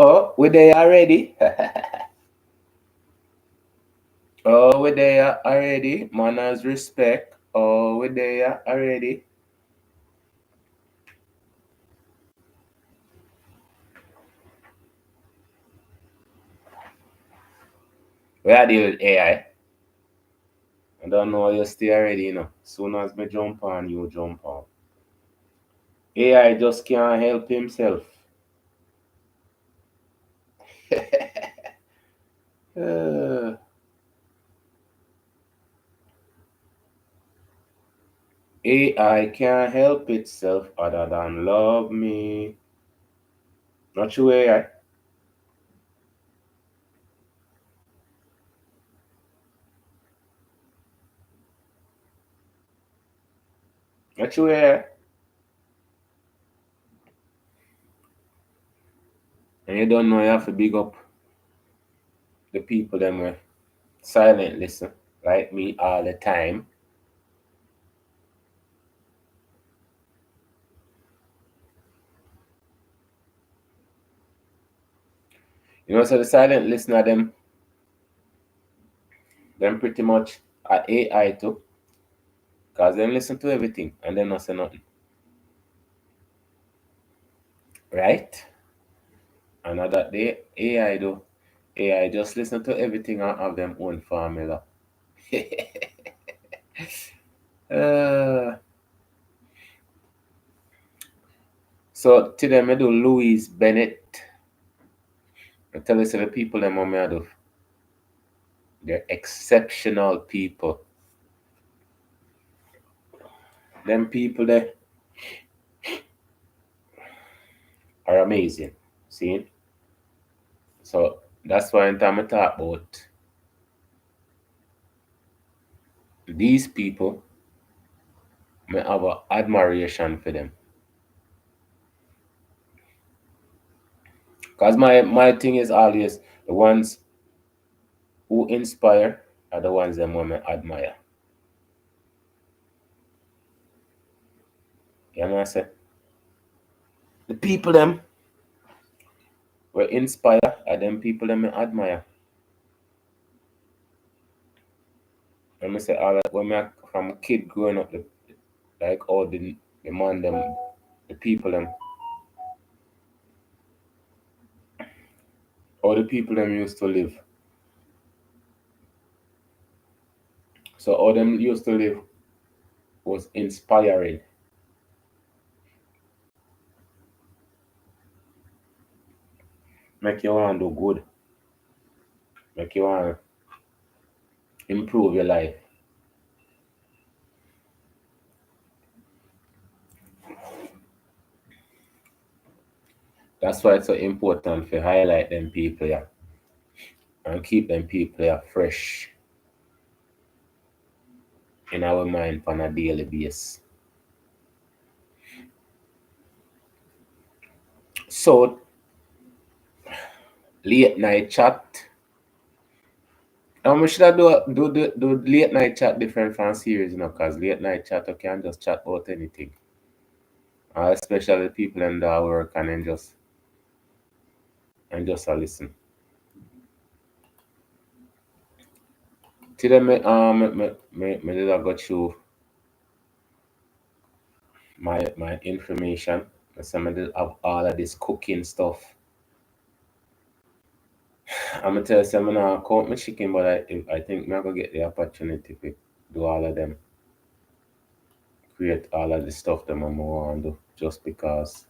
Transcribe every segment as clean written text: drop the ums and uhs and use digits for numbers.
Oh, we're there already. Oh, we're there already. Manners, respect. Oh, we're there already. We are dealing with AI. I don't know how you stay already, Soon as me jump on, you jump on. AI just can't help himself. Uh, AI can't help itself other than love me. Not you AI. Not you AI. And you don't know you have to big up the people them way silent listen like me all the time. So the silent listener them pretty much are AI too. Cause them listen to everything and them not say nothing. Right? Another day AI do. AI just listen to everything and have them own formula. uh, so today I do Louise Bennett. I tell you so the people them me I do. They're exceptional people. Them people there are amazing. See? So that's why I'm talk about these people, I have a admiration for them. Because my thing is always the ones who inspire are the ones them I admire. You know what I say? The people them were inspire are them people them I admire. Let me say all that when I from a kid growing up like all the man them the people them all the people them used to live. So all them used to live was inspiring. Make you want to do good. Make you want to improve your life. That's why it's so important to highlight them people, yeah, and keep them people, yeah, fresh in our mind on a daily basis. So late night chat. And we should have do late night chat different from series, because late night chat you can just chat about anything. Especially people in that work and then just listen. Today me did I go through my information. So I did have all of this cooking stuff. I'm gonna tell you, I'm gonna count my chicken, but I think I'm gonna get the opportunity to do all of them, create all of the stuff that I'm want to do, just because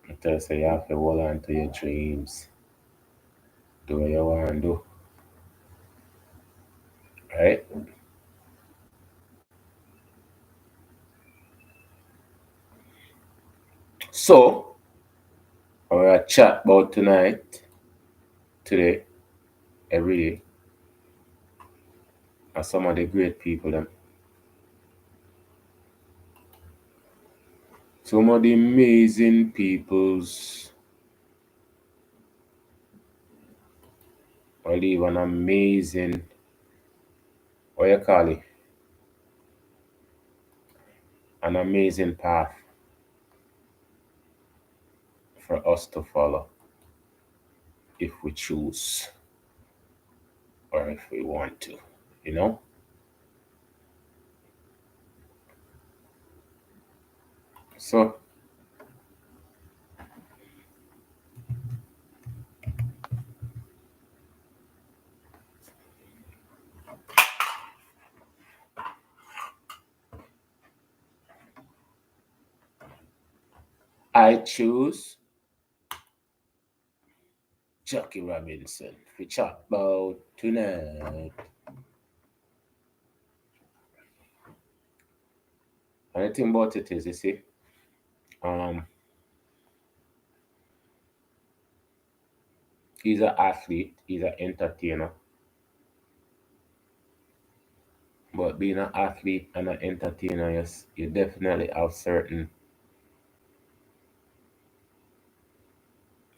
I tell you, you have to hold on to your dreams, do what you want to do, right? So, we're gonna chat about tonight, today, every day, and some of the great people, them, some of the amazing peoples, or leave an amazing, what you call it, an amazing path for us to follow if we choose or if we want to, you know? So I choose Jackie Robinson for chat about tonight. And the thing about it is, you see, um, he's an athlete, he's an entertainer. But being an athlete and an entertainer, yes, you definitely have certain,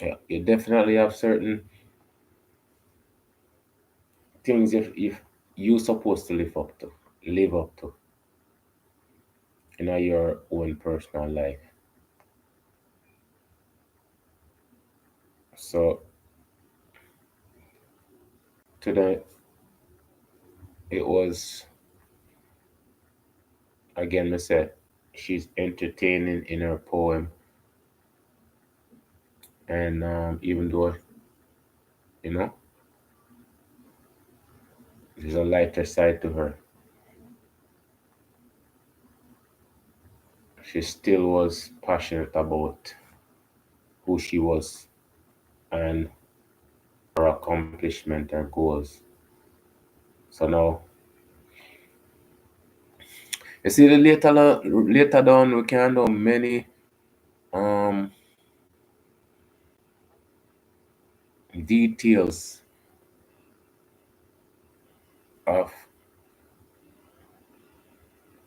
yeah, you definitely have certain things if you supposed to live up to in your own personal life. So today it was again, I said she's entertaining in her poem, and even though you know there's a lighter side to her, she still was passionate about who she was and her accomplishment, her goals. So now, you see, the later down, we can know many um details of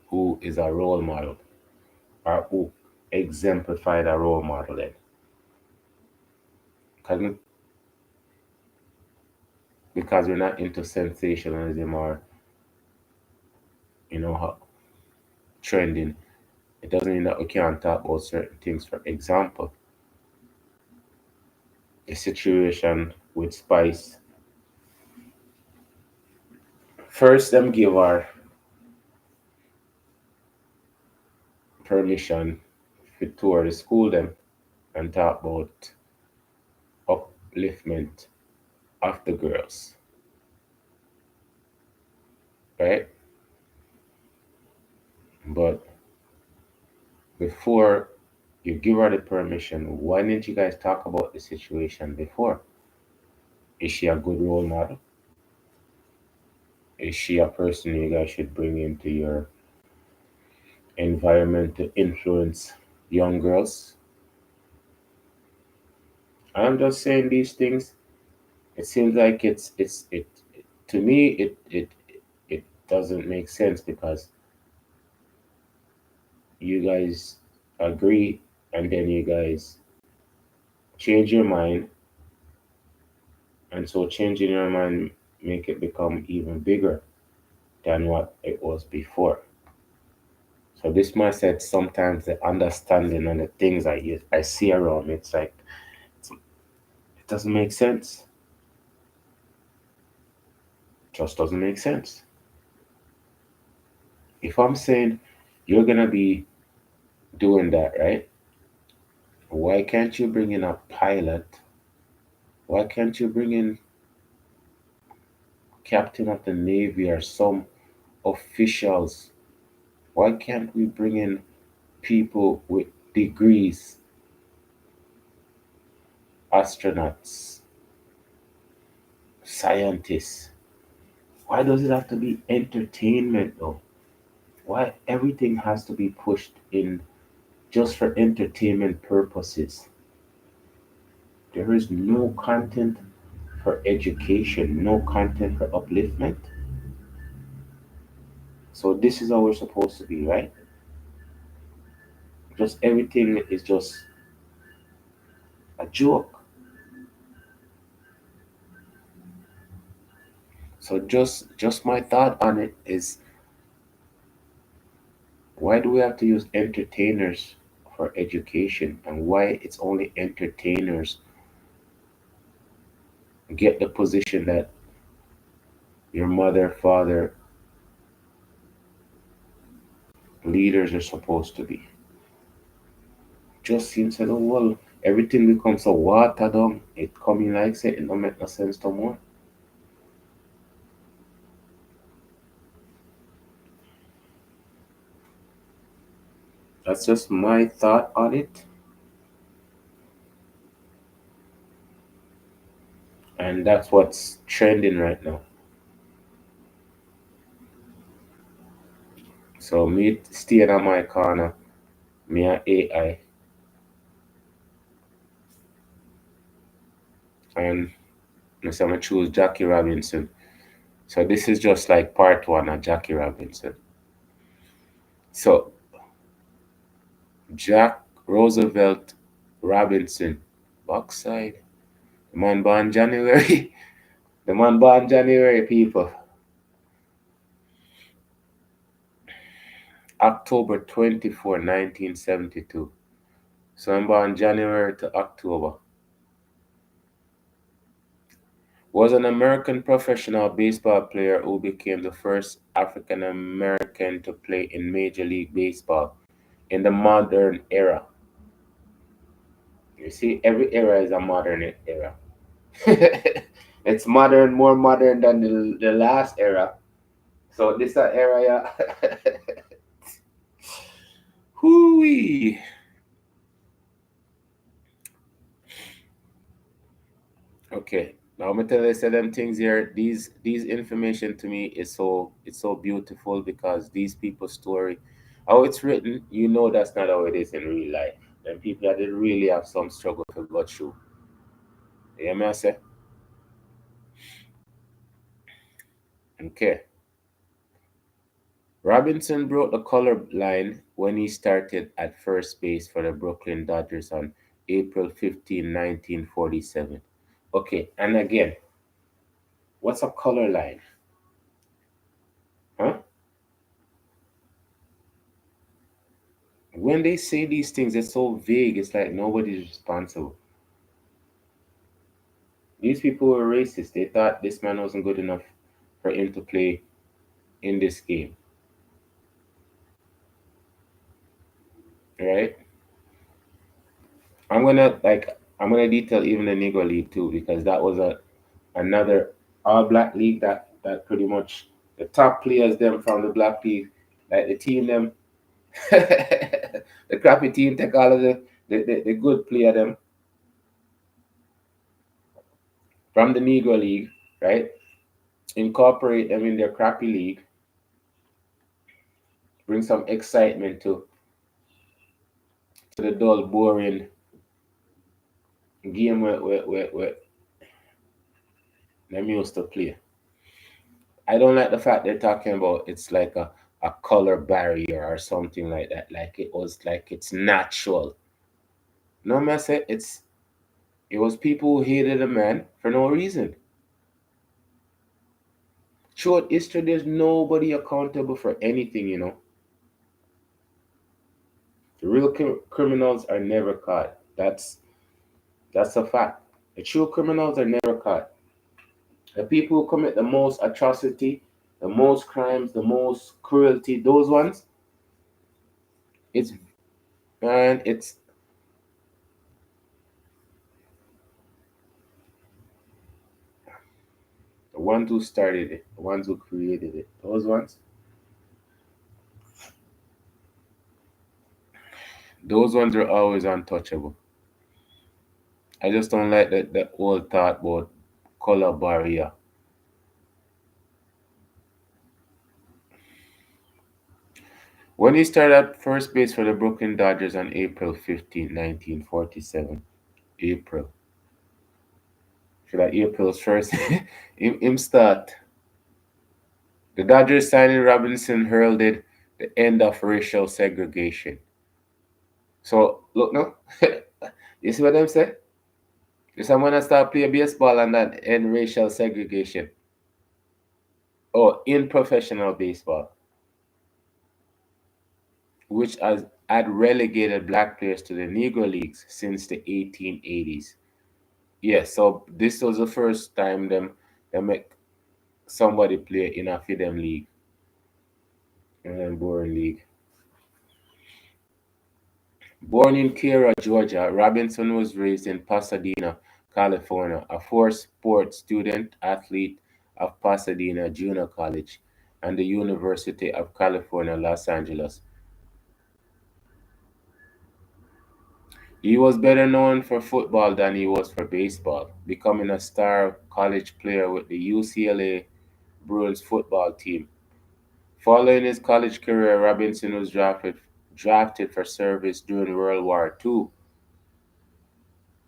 who is a role model or who exemplified a role model. Then, 'Cause- because we're not into sensationalism or how trending, it doesn't mean that we can't talk about certain things. For example, the situation with Spice. First, them give her permission to tour the school them and talk about upliftment of the girls, right? But before you give her the permission, why didn't you guys talk about the situation before? Is she a good role model? Is she a person you guys should bring into your environment to influence young girls? I'm just saying these things. It seems like it to me it doesn't make sense because you guys agree and then you guys change your mind, and so changing your mind make it become even bigger than what it was before. So this mindset, sometimes the understanding and the things I see around me, it's like it doesn't make sense. Just doesn't make sense. If I'm saying you're gonna be doing that, right? Why can't you bring in a pilot? Why can't you bring in captain of the navy or some officials? Why can't we bring in people with degrees, astronauts, scientists? Why does it have to be entertainment though? Why everything has to be pushed in just for entertainment purposes? There is no content for education, no content for upliftment. So this is how we're supposed to be, right? Just everything is just a joke. So just my thought on it is, why do we have to use entertainers for education, and why it's only entertainers get the position that your mother, father, leaders are supposed to be. Just seems like, oh, well, everything becomes so watered down. It coming like say it don't make no sense no more. That's just my thought on it. And that's what's trending right now. So me staying on my corner, me and AI, and I'm gonna choose Jackie Robinson. So this is just like part one of Jackie Robinson. So Jack Roosevelt Robinson, backside. The man born January. The man born January, people. October 24, 1972. So I'm born January to October. Was an American professional baseball player who became the first African American to play in Major League Baseball in the modern era. You see, every era is a modern era. It's modern, more modern than the last era. So this era, yeah. Hooey. Okay. Now I'm gonna tell you say them things here. These information to me is so beautiful because these people's story, how it's written, you know that's not how it is in real life. And people that did really have some struggle to go through. You hear me I say? Okay. Robinson broke the color line when he started at first base for the Brooklyn Dodgers on April 15, 1947. Okay, and again, what's a color line? Huh? When they say these things, it's so vague. It's like nobody's responsible. These people were racist. They thought this man wasn't good enough for him to play in this game, right? I'm gonna detail even the Negro League too because that was another all black league that pretty much the top players them from the black league, like the team them, the crappy team take all of the good player them from the Negro League, right? Incorporate them in their crappy league, bring some excitement to the dull, boring game where them used to play. I don't like the fact they're talking about it's like a color barrier or something like that. Like it's natural. No man said it was people who hated a man for no reason. Throughout history, there's nobody accountable for anything, you know. The real criminals are never caught. That's a fact. The true criminals are never caught. The people who commit the most atrocity, the most crimes, the most cruelty, those ones, it's and it's the ones who started it, the ones who created it. Those ones are always untouchable. I just don't like the old thought about color barrier. When he started at first base for the Brooklyn Dodgers on April 15, 1947, April. So that April's first, him start. The Dodgers signing Robinson heralded the end of racial segregation. So look no, you see what I'm saying? If someone that start play baseball and that end racial segregation. Oh, in professional baseball, which as had relegated black players to the Negro Leagues since the 1880s. Yes, so this was the first time them make somebody play in a Fidem league and then Boring League. Born in Kiera, Georgia, Robinson was raised in Pasadena, California, a four-sport student athlete of Pasadena Junior College and the University of California, Los Angeles. He was better known for football than he was for baseball, becoming a star college player with the UCLA Bruins football team. Following his college career, Robinson was drafted for service during World War II,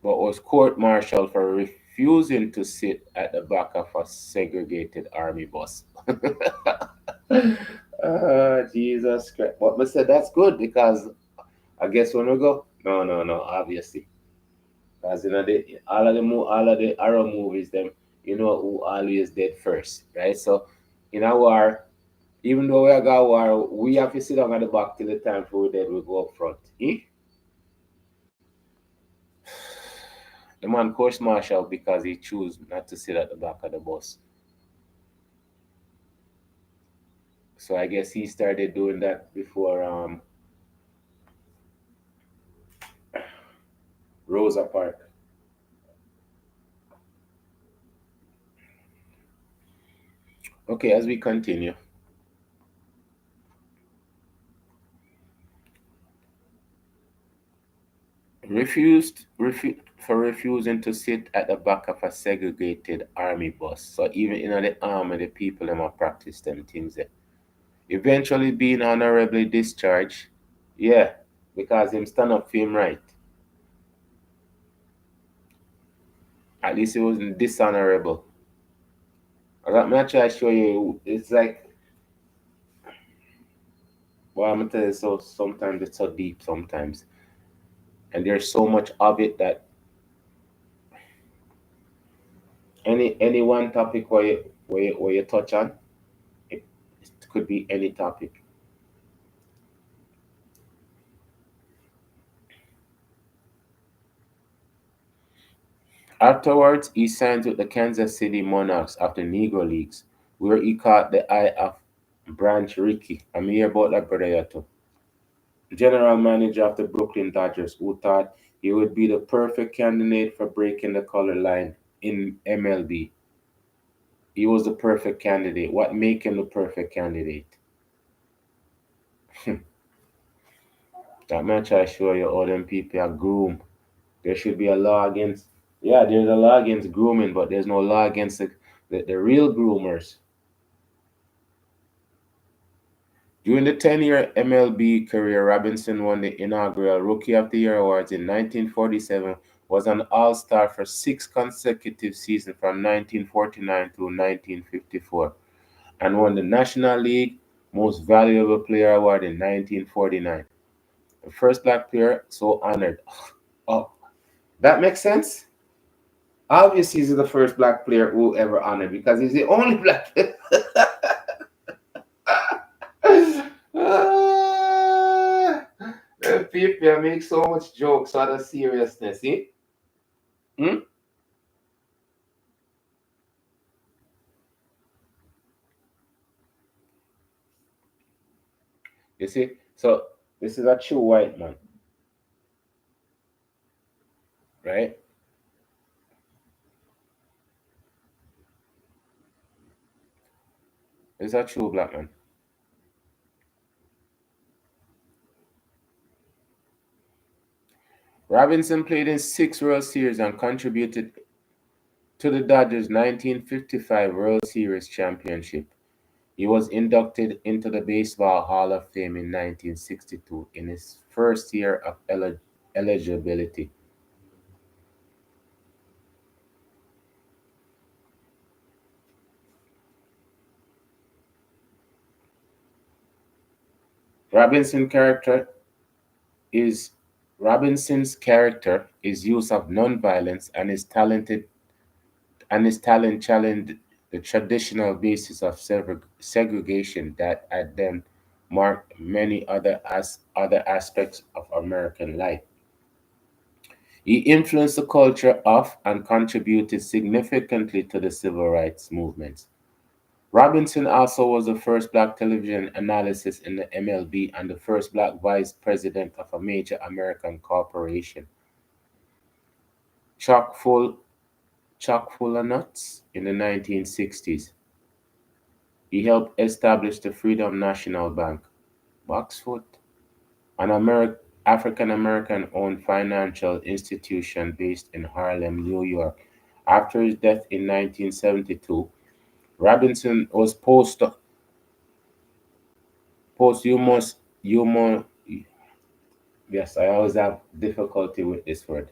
but was court-martialed for refusing to sit at the back of a segregated army bus. Jesus Christ. But I said that's good because I guess when we go, no, no, no, obviously. Because all of the horror movies, them, you know who always dead first, right? So in a war, even though we are got war, we have to sit down at the back till the time for we dead we go up front. Eh? The man course martial because he chose not to sit at the back of the bus. So I guess he started doing that before Rosa Park. Okay, as we continue. For refusing to sit at the back of a segregated army bus. So even in the army, the people them a practice them things there. Eventually being honorably discharged. Yeah, because him stand up for him right. At least it wasn't dishonorable. Let me try to show you. It's like, well, I'm gonna tell you. So sometimes it's so deep. Sometimes, and there's so much of it that any one topic where you touch on, it, it could be any topic. Afterwards, he signed with the Kansas City Monarchs of the Negro Leagues, where he caught the eye of Branch Rickey. I'm here about that brother here too. General manager of the Brooklyn Dodgers, who thought he would be the perfect candidate for breaking the color line in MLB. He was the perfect candidate. What make him the perfect candidate? That man try to show you all them people are groom. There should be a law against, yeah, there's a law against grooming, but there's no law against the real groomers. During the 10-year MLB career, Robinson won the inaugural Rookie of the Year awards in 1947, was an All-Star for 6 consecutive seasons from 1949 through 1954, and won the National League Most Valuable Player award in 1949. The first black player so honored. Oh, that makes sense? Obviously, he's the first black player who ever honored because he's the only black player. Ah, the people make so much jokes out of seriousness, eh? Hmm? You see? So this is a true white man, right? It's a true black man. Robinson played in 6 World Series and contributed to the Dodgers' 1955 World Series championship. He was inducted into the Baseball Hall of Fame in 1962 in his first year of eligibility. Robinson character is Robinson's character, his use of nonviolence, and his talent challenged the traditional basis of segregation that had then marked many other aspects of American life. He influenced the culture of and contributed significantly to the civil rights movement. Robinson also was the first black television analyst in the MLB and the first black vice president of a major American corporation. Chock full of nuts in the 1960s. He helped establish the Freedom National Bank, Boxfoot, an African American owned financial institution based in Harlem, New York. After his death in 1972, Robinson was posthumous, humo, yes, I always have difficulty with this word,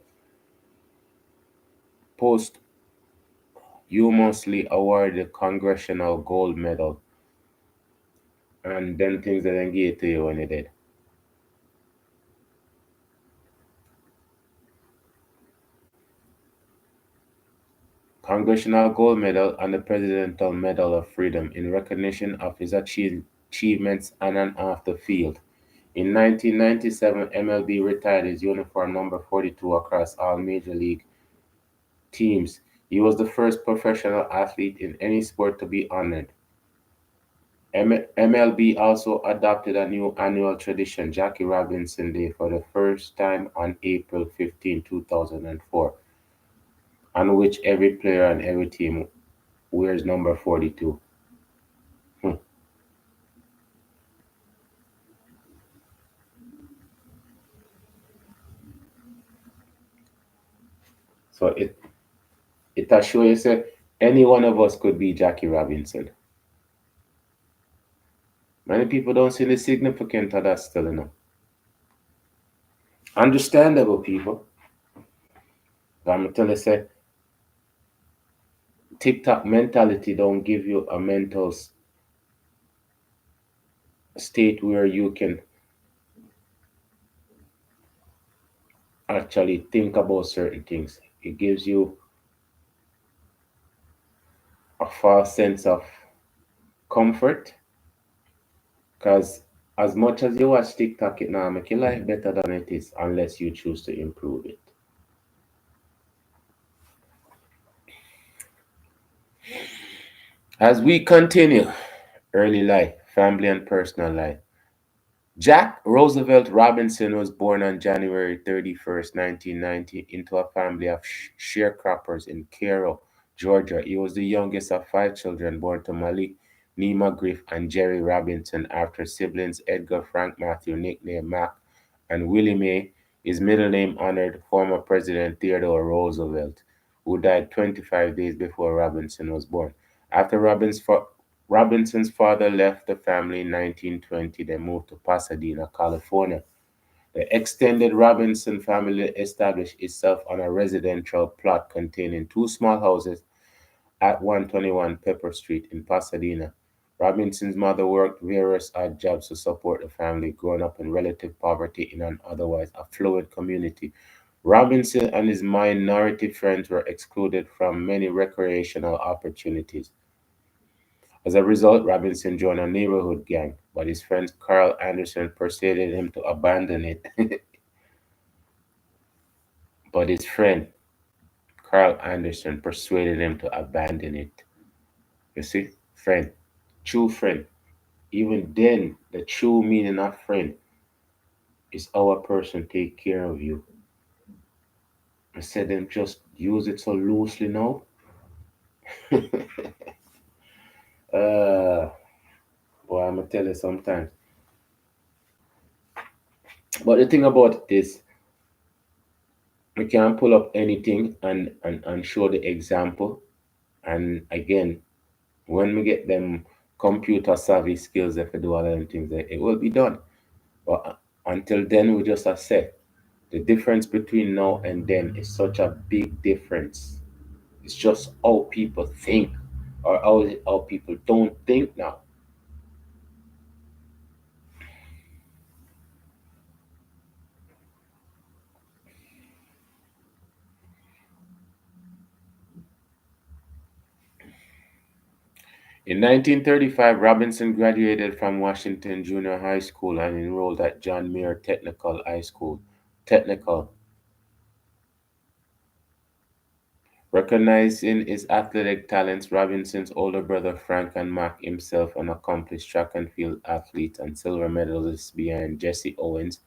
posthumously awarded the Congressional Gold Medal and then things that they gave to you when you did. Congressional Gold Medal and the Presidential Medal of Freedom in recognition of his achievements on and off the field. In 1997, MLB retired his uniform number 42 across all major league teams. He was the first professional athlete in any sport to be honored. MLB also adopted a new annual tradition, Jackie Robinson Day, for the first time on April 15, 2004, on which every player and every team wears number 42. Hmm. So it assures you say any one of us could be Jackie Robinson. Many people don't see the significance of that still, Understandable people. But I'm tell you say TikTok mentality don't give you a mental state where you can actually think about certain things. It gives you a false sense of comfort because as much as you watch TikTok, it now make your life better than it is unless you choose to improve it. As we continue, early life, family and personal life. Jack Roosevelt Robinson was born on January 31st, 1990, into a family of sharecroppers in Cairo, Georgia. He was the youngest of five children born to Malik, Nima Griff, and Jerry Robinson after siblings Edgar Frank Matthew, nicknamed Mac, and Willie Mae. His middle name honored former President Theodore Roosevelt, who died 25 days before Robinson was born. After Robinson's father left the family in 1920. They moved to Pasadena, California. The extended Robinson family established itself on a residential plot containing two small houses at 121 Pepper Street in Pasadena. Robinson's mother worked various odd jobs to support the family, growing up in relative poverty in an otherwise affluent community. Robinson and his minority friends were excluded from many recreational opportunities. As a result, Robinson joined a neighborhood gang, but his friend Carl Anderson persuaded him to abandon it. but his friend Carl Anderson persuaded him to abandon it. You see, friend, true friend. Even then, the true meaning of friend is our person take care of you. I said them just use it so loosely now. uh, boy, I'm gonna tell you sometimes. But the thing about it is, we can pull up anything and show the example. And again, when we get them computer savvy skills, if we do all of them things, it will be done. But until then, we just have said the difference between now and then is such a big difference. It's just how people think or how people don't think now. In 1935, Robinson graduated from Washington Junior High School and enrolled at John Muir Technical High School. Technical. Recognizing his athletic talents, Robinson's older brother Frank and Mac, himself an accomplished track and field athlete and silver medalist behind Jesse Owens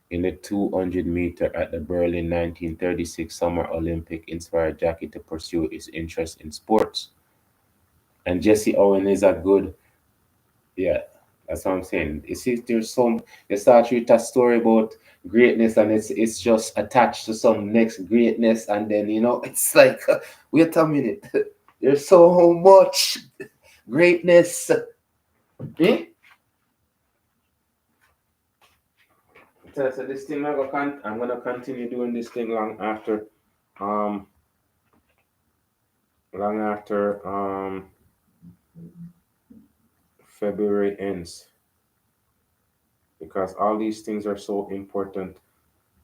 in the 200-meter at the Berlin 1936 Summer Olympic, inspired Jackie to pursue his interest in sports. And Jesse Owens is a good, yeah, that's what I'm saying. You see, there's some, you start with a story about greatness and it's just attached to some next greatness, and then, it's like, wait a minute, there's so much greatness. Hmm? So this thing, I'm gonna continue doing this thing um, long after February ends, because all these things are so important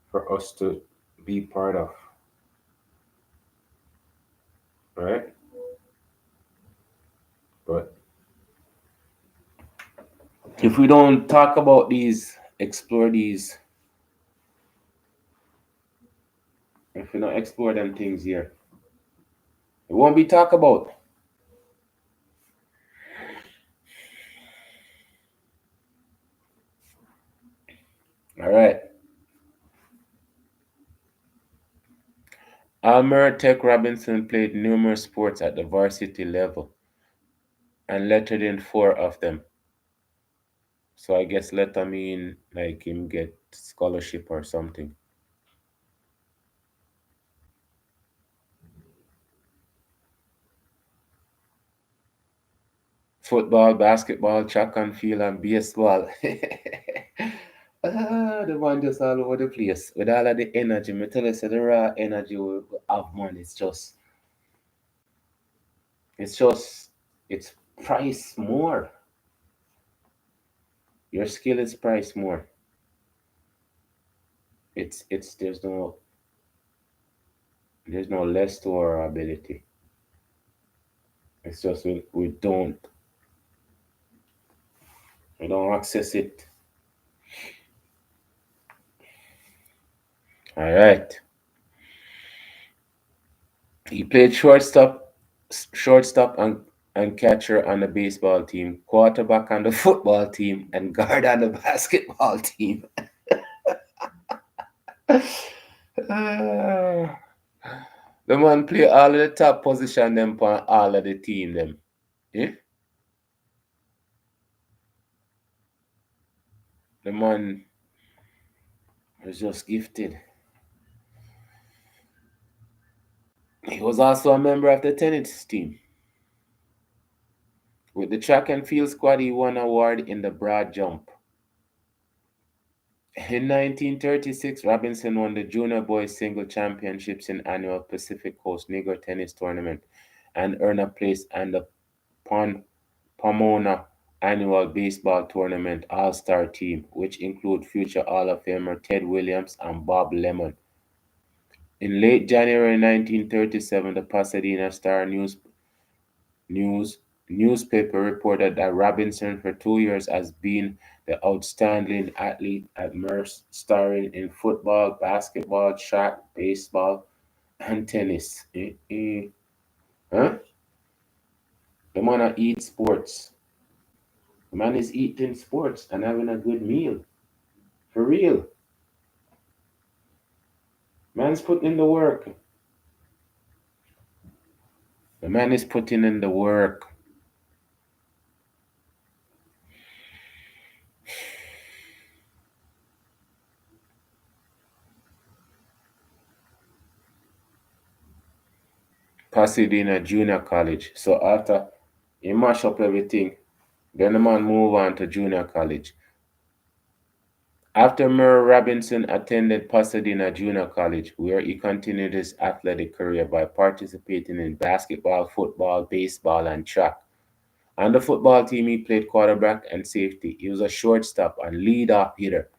for us to be part of, right? But if we don't talk about these, explore these, if we don't explore them things here, it won't be talked about. All right. Almer Tech Robinson played numerous sports at the varsity level and lettered in four of them. So I guess letter mean like him get scholarship or something. Football, basketball, track and field, and baseball. The man just all over the place with all of the energy. Me tell you, say the raw energy we have, man. It's just, it's priced more. Your skill is priced more. There's no less to our ability. It's just we don't access it. All right. He played shortstop and catcher on the baseball team, quarterback on the football team, and guard on the basketball team. Ah, the man play all of the top position them on all of the team them. Eh? The man was just gifted. He was also a member of the tennis team. With the track and field squad, he won an award in the broad jump. In 1936, Robinson won the Junior Boys Single Championships in annual Pacific Coast Negro Tennis Tournament and earned a place on the Pomona Annual Baseball Tournament All-Star Team, which include future Hall of Famer Ted Williams and Bob Lemon. In late January 1937, the Pasadena Star News newspaper reported that Robinson for 2 years has been the outstanding athlete at Merce, starring in football, basketball, track, baseball, and tennis. Huh? The man a eat sports. The man is eating sports and having a good meal. For real. Man's putting in the work. The man is putting in the work. Pasadena Junior College. So after he mash up everything, then the man move on to junior college. After Murray Robinson attended Pasadena Junior College, where he continued his athletic career by participating in basketball, football, baseball, and track. On the football team, he played quarterback and safety. He was a shortstop and leadoff hitter.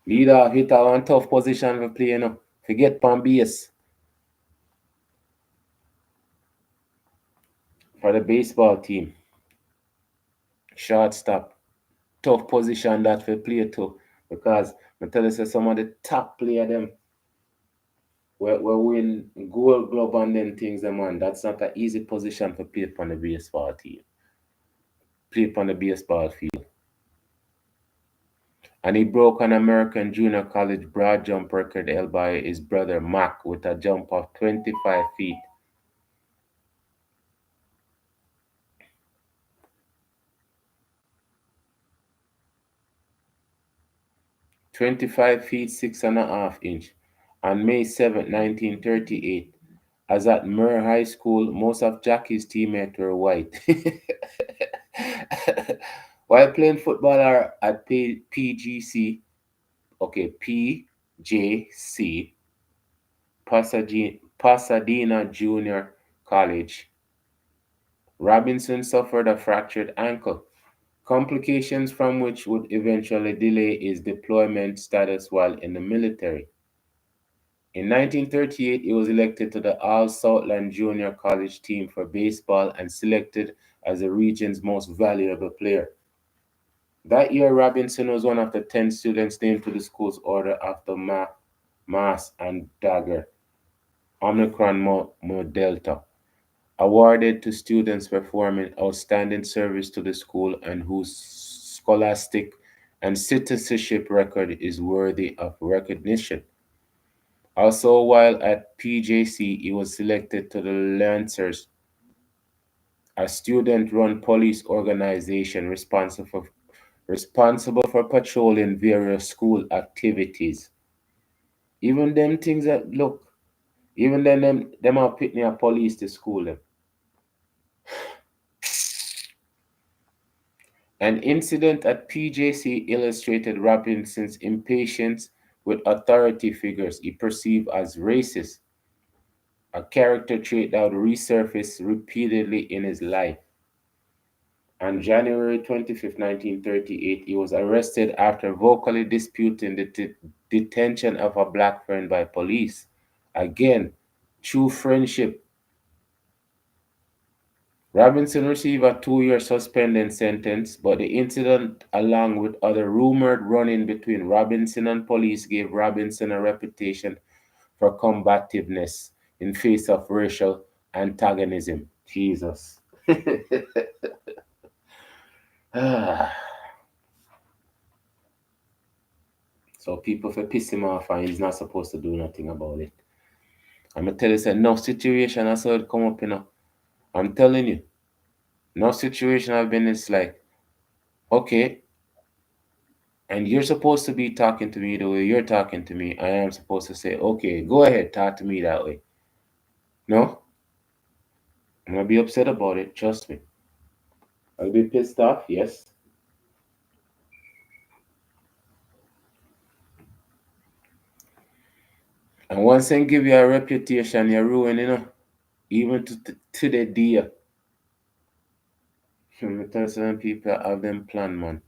Leadoff hitter, one tough position for playing. Forget palm base. for the baseball team. Shortstop, tough position that we play to because I tell you say some of the top player them we win gold glove and then things them on. That's not an easy position to play on the baseball team. Play on the baseball field. And he broke an American junior college broad jump record held by his brother Mac with a jump of 25 feet. 25 feet 6.5 inches. On May 7, 1938, as at Murr High School, most of Jackie's teammates were white. While playing football at PGC, okay, PJC, Pasadena Junior College, Robinson suffered a fractured ankle, complications from which would eventually delay his deployment status while in the military. In 1938, he was elected to the All Southland Junior College team for baseball and selected as the region's most valuable player. That year, Robinson was one of the 10 students named to the school's Order of the Mass and Dagger, Omicron Mo Delta, awarded to students performing outstanding service to the school and whose scholastic and citizenship record is worthy of recognition. Also, while at PJC, he was selected to the Lancers, a student-run police organization responsible for patrolling various school activities. Even them things that look, even then them are picking a police to school them. An incident at PJC illustrated Robinson's impatience with authority figures he perceived as racist, a character trait that would resurface repeatedly in his life. On January 25, 1938, he was arrested after vocally disputing the detention of a black friend by police. Again, true friendship. Robinson received a 2-year suspended sentence, but the incident, along with other rumored run-in between Robinson and police, gave Robinson a reputation for combativeness in face of racial antagonism. Jesus. Ah. So people for piss him off and he's not supposed to do nothing about it. I'm gonna tell you, say no situation I saw it come up, I'm telling you, no situation I've been it's like, okay, and you're supposed to be talking to me the way you're talking to me. I am supposed to say, okay, go ahead, talk to me that way. No, I'm gonna be upset about it, trust me. I'll be pissed off, yes. And once they give you a reputation, you're ruined, even to the day. I tell some people have them plan, man.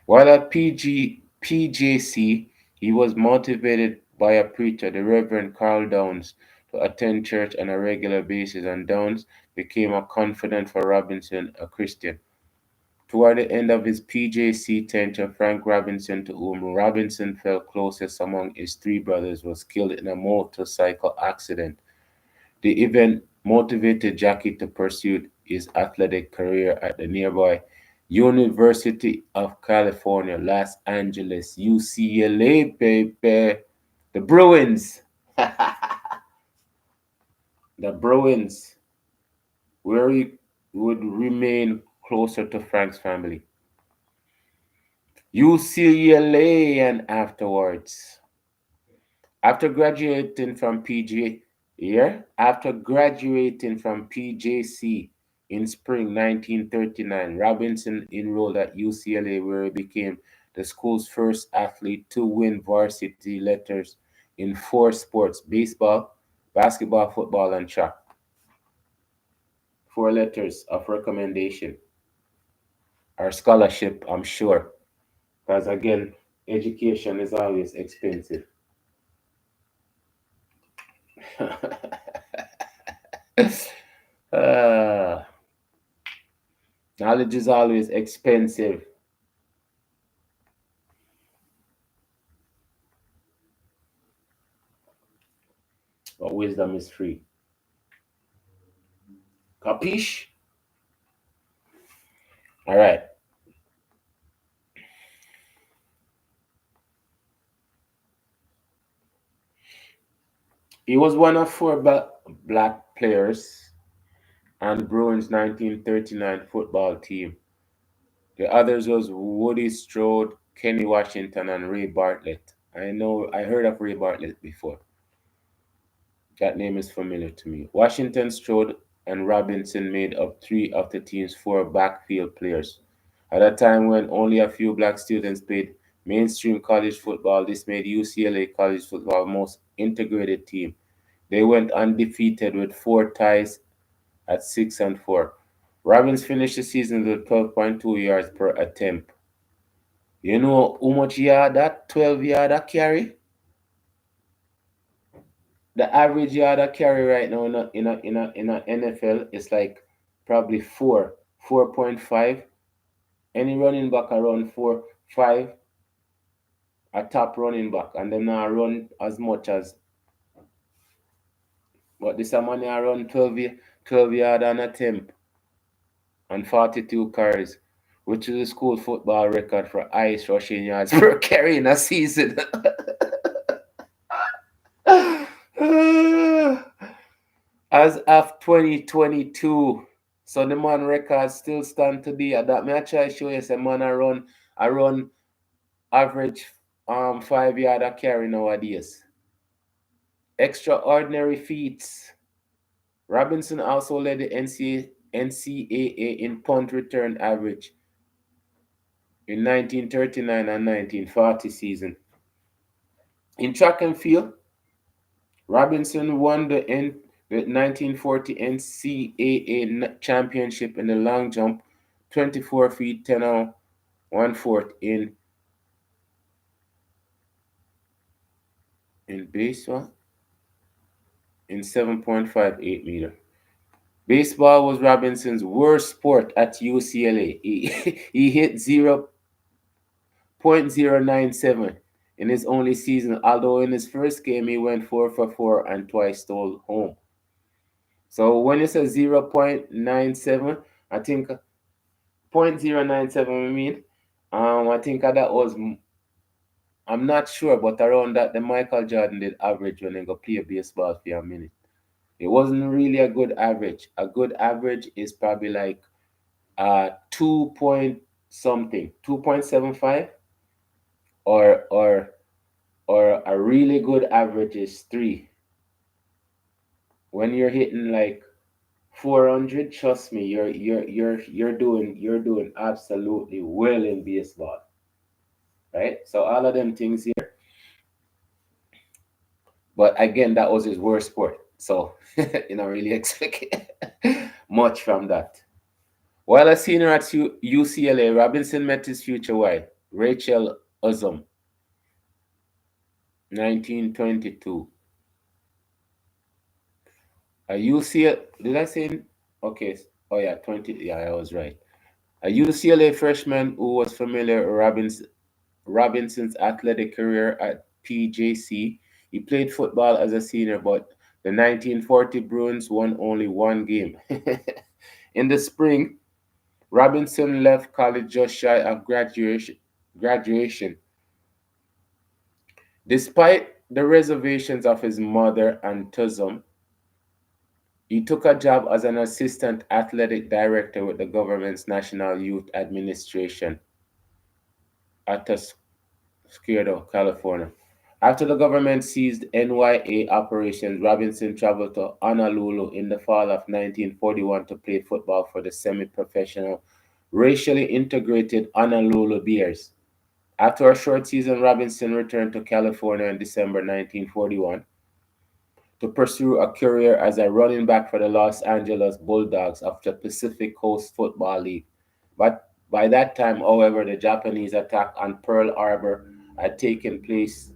While at PJC, he was motivated by a preacher, the Reverend Carl Downs, to attend church on a regular basis, and Downs became a confidant for Robinson, a Christian. Toward the end of his PJC tenure, Frank Robinson, to whom Robinson felt closest among his three brothers, was killed in a motorcycle accident. The event motivated Jackie to pursue his athletic career at the nearby University of California, Los Angeles, UCLA, baby. The Bruins. The Bruins, where he would remain closer to Frank's family. UCLA and afterwards. After graduating from after graduating from PJC in spring 1939, Robinson enrolled at UCLA, where he became the school's first athlete to win varsity letters in four sports: baseball, basketball, football, and track. Four letters of recommendation or scholarship, I'm sure, because again, education is always expensive. uh, knowledge is always expensive, but wisdom is free. Capiche? All right. He was one of four black players on the Bruins 1939 football team. The others was Woody Strode, Kenny Washington, and Ray Bartlett. I heard of Ray Bartlett before. That name is familiar to me. Washington, Strode, and Robinson made up three of the team's four backfield players. At a time when only a few black students played mainstream college football, this made UCLA college football most integrated team. They went undefeated with four ties at 6-4. Robbins finished the season with 12.2 yards per attempt. You know how much yard that 12 yard a carry? The average yard a carry right now in a NFL is like probably 4.5. Any running back around 4.5, a top running back, and them not run as much as, but this a man a run 12 yard an attempt and 42 carries, which is the school football record for highest rushing yards per carry in a season. As of 2022, so the man record still stand today. That me I try show you say man I run average 5 yard a carry nowadays. Extraordinary feats. Robinson also led the NCAA in punt return average in 1939 and 1940 season. In track and field, Robinson won the 1940 NCAA championship in the long jump, 24 feet 10 and 1/4 in baseball in 7.58 meter. Baseball was Robinson's worst sport at UCLA. He hit 0.097 in his only season, although in his first game he went 4 for 4 and twice stole home. So when you say 0.97, I think 0.097 I mean, I think that was, I'm not sure, but around that the Michael Jordan did average when he go play baseball for a minute. It wasn't really a good average. A good average is probably like 2 point something, 2.75, or a really good average is 3. When you're hitting like 400, trust me, you're doing absolutely well in baseball, right? So all of them things here, but again, that was his worst sport. So you know, really expect much from that. While a senior at UCLA, Robinson met his future wife, Rachel Uzum, 1922. A UCLA, did I say? Okay. Oh yeah, 20. Yeah, I was right. A UCLA freshman who was familiar with Robinson's athletic career at PJC. He played football as a senior, but the 1940 Bruins won only one game. In the spring, Robinson left college just shy of graduation. Despite the reservations of his mother and Tuzum, he took a job as an assistant athletic director with the government's National Youth Administration at Tuskegee, California. After the government ceased NYA operations, Robinson traveled to Honolulu in the fall of 1941 to play football for the semi-professional, racially integrated Honolulu Bears. After a short season, Robinson returned to California in December 1941 to pursue a career as a running back for the Los Angeles Bulldogs of the Pacific Coast Football League. But by that time, however, the Japanese attack on Pearl Harbor had taken place,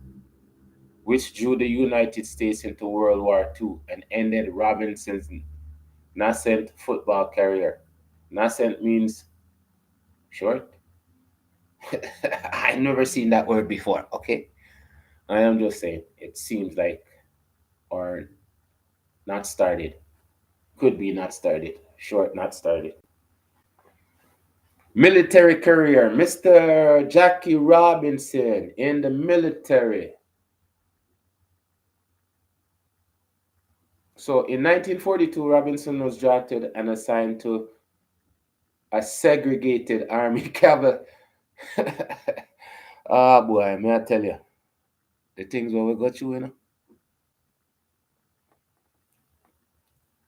which drew the United States into World War II and ended Robinson's nascent football career. Nascent means short. I never seen that word before. Okay, I am just saying it seems like or not started. Could be not started. Short, not started. Military career. Mr. Jackie Robinson in the military. So in 1942, Robinson was drafted and assigned to a segregated army cavalry. Ah, boy, may I tell you, the things what we got through,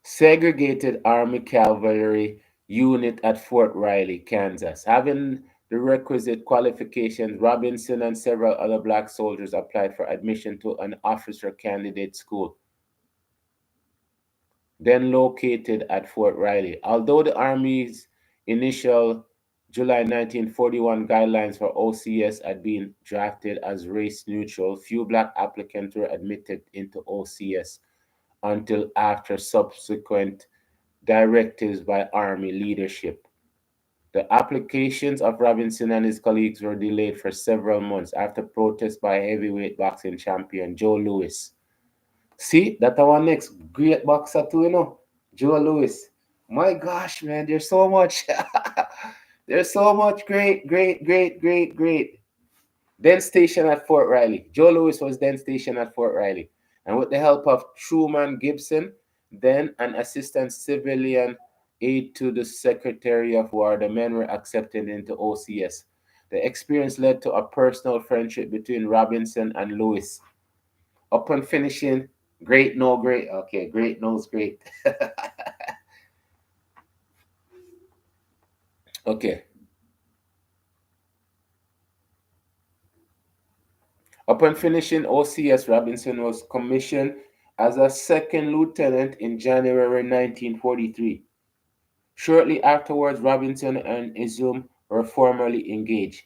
Segregated Army Cavalry Unit at Fort Riley, Kansas. Having the requisite qualifications, Robinson and several other black soldiers applied for admission to an officer candidate school, then located at Fort Riley. Although the Army's initial July 1941 guidelines for OCS had been drafted as race neutral, few black applicants were admitted into OCS until after subsequent directives by Army leadership. The applications of Robinson and his colleagues were delayed for several months after protests by heavyweight boxing champion Joe Louis. See, that's our next great boxer too, Joe Louis. My gosh, man, there's so much. There's so much great, great, great, great, great. Then stationed at Fort Riley. Joe Louis was then stationed at Fort Riley. And with the help of Truman Gibson, then an assistant civilian aide to the Secretary of War, the men were accepted into OCS. The experience led to a personal friendship between Robinson and Lewis. Upon finishing, great, no great. Okay, great, no's great. Okay. Upon finishing OCS, Robinson was commissioned as a second lieutenant in January 1943. Shortly afterwards, Robinson and Izum were formally engaged.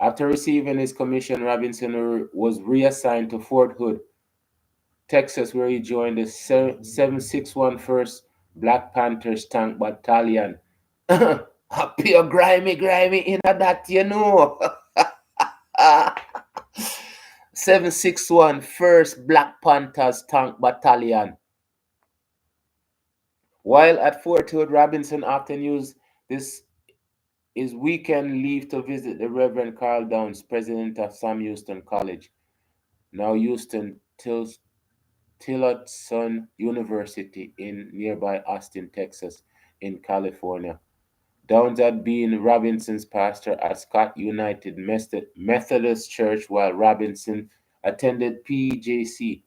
After receiving his commission, Robinson was reassigned to Fort Hood, Texas, where he joined the 761 1st Black Panthers Tank Battalion. A pure grimy in that, 761 1st Black Panthers Tank Battalion. While at Fort Hood, Robinson often used this his weekend leave to visit the Reverend Carl Downs, president of Sam Houston College, now Houston Tillotson University in nearby Austin, Texas, in California. Downs had been Robinson's pastor at Scott United Methodist Church while Robinson attended PJC.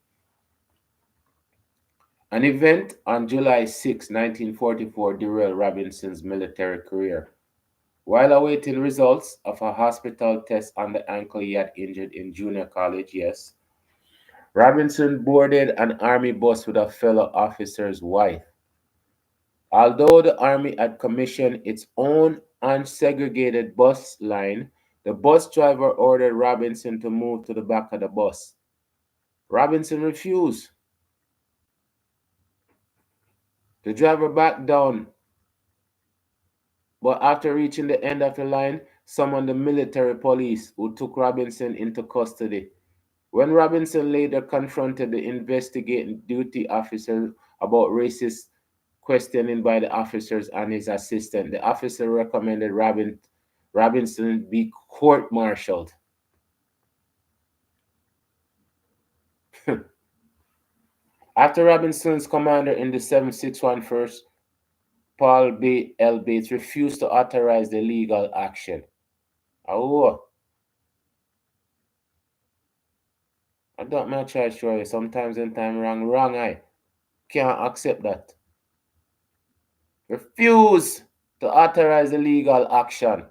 An event on July 6, 1944 derailed Robinson's military career. While awaiting results of a hospital test on the ankle he had injured in junior college, yes, Robinson boarded an army bus with a fellow officer's wife. Although the army had commissioned its own unsegregated bus line, the bus driver ordered Robinson to move to the back of the bus. Robinson refused. The driver backed down, but after reaching the end of the line, summoned the military police who took Robinson into custody. When Robinson later confronted the investigating duty officer about racist questioning by the officers and his assistant, the officer recommended Robinson be court-martialed. After Robinson's commander in the 761 1st, Paul B. L. Bates, refused to authorize the legal action. Oh, I don't know, try to show you. Sometimes in time wrong, I can't accept that. Refuse to authorize the legal action.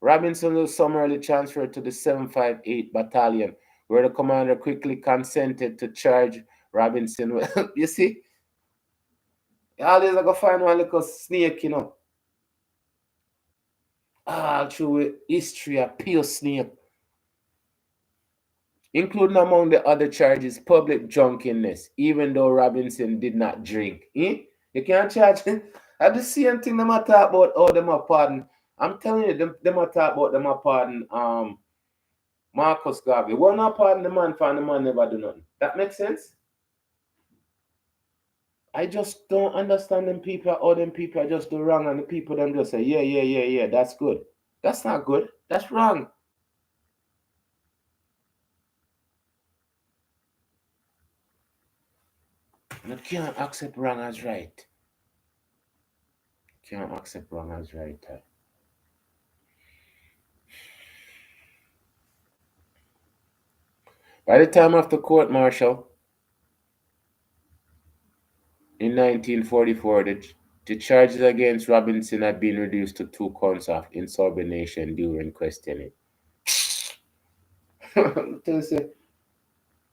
Robinson was summarily transferred to the 758 Battalion, where the commander quickly consented to charge Robinson with. You see, always I go find one little snake, All through history, a pure snake. including among the other charges public drunkenness, even though Robinson did not drink. Eh? You can't charge him. At the same thing them a talk about oh them a pardon. I'm telling you, them a talk about them a pardon Marcus Garvey. We're not pardon the man for the man never do nothing. That makes sense? I just don't understand them people or them people just do wrong and the people them just say, yeah, yeah, yeah, yeah, that's good. That's not good. That's wrong. You can't accept wrong as right. Can't accept wrong as right. By the time of the court martial in 1944, the charges against Robinson had been reduced to 2 counts of insubordination during questioning.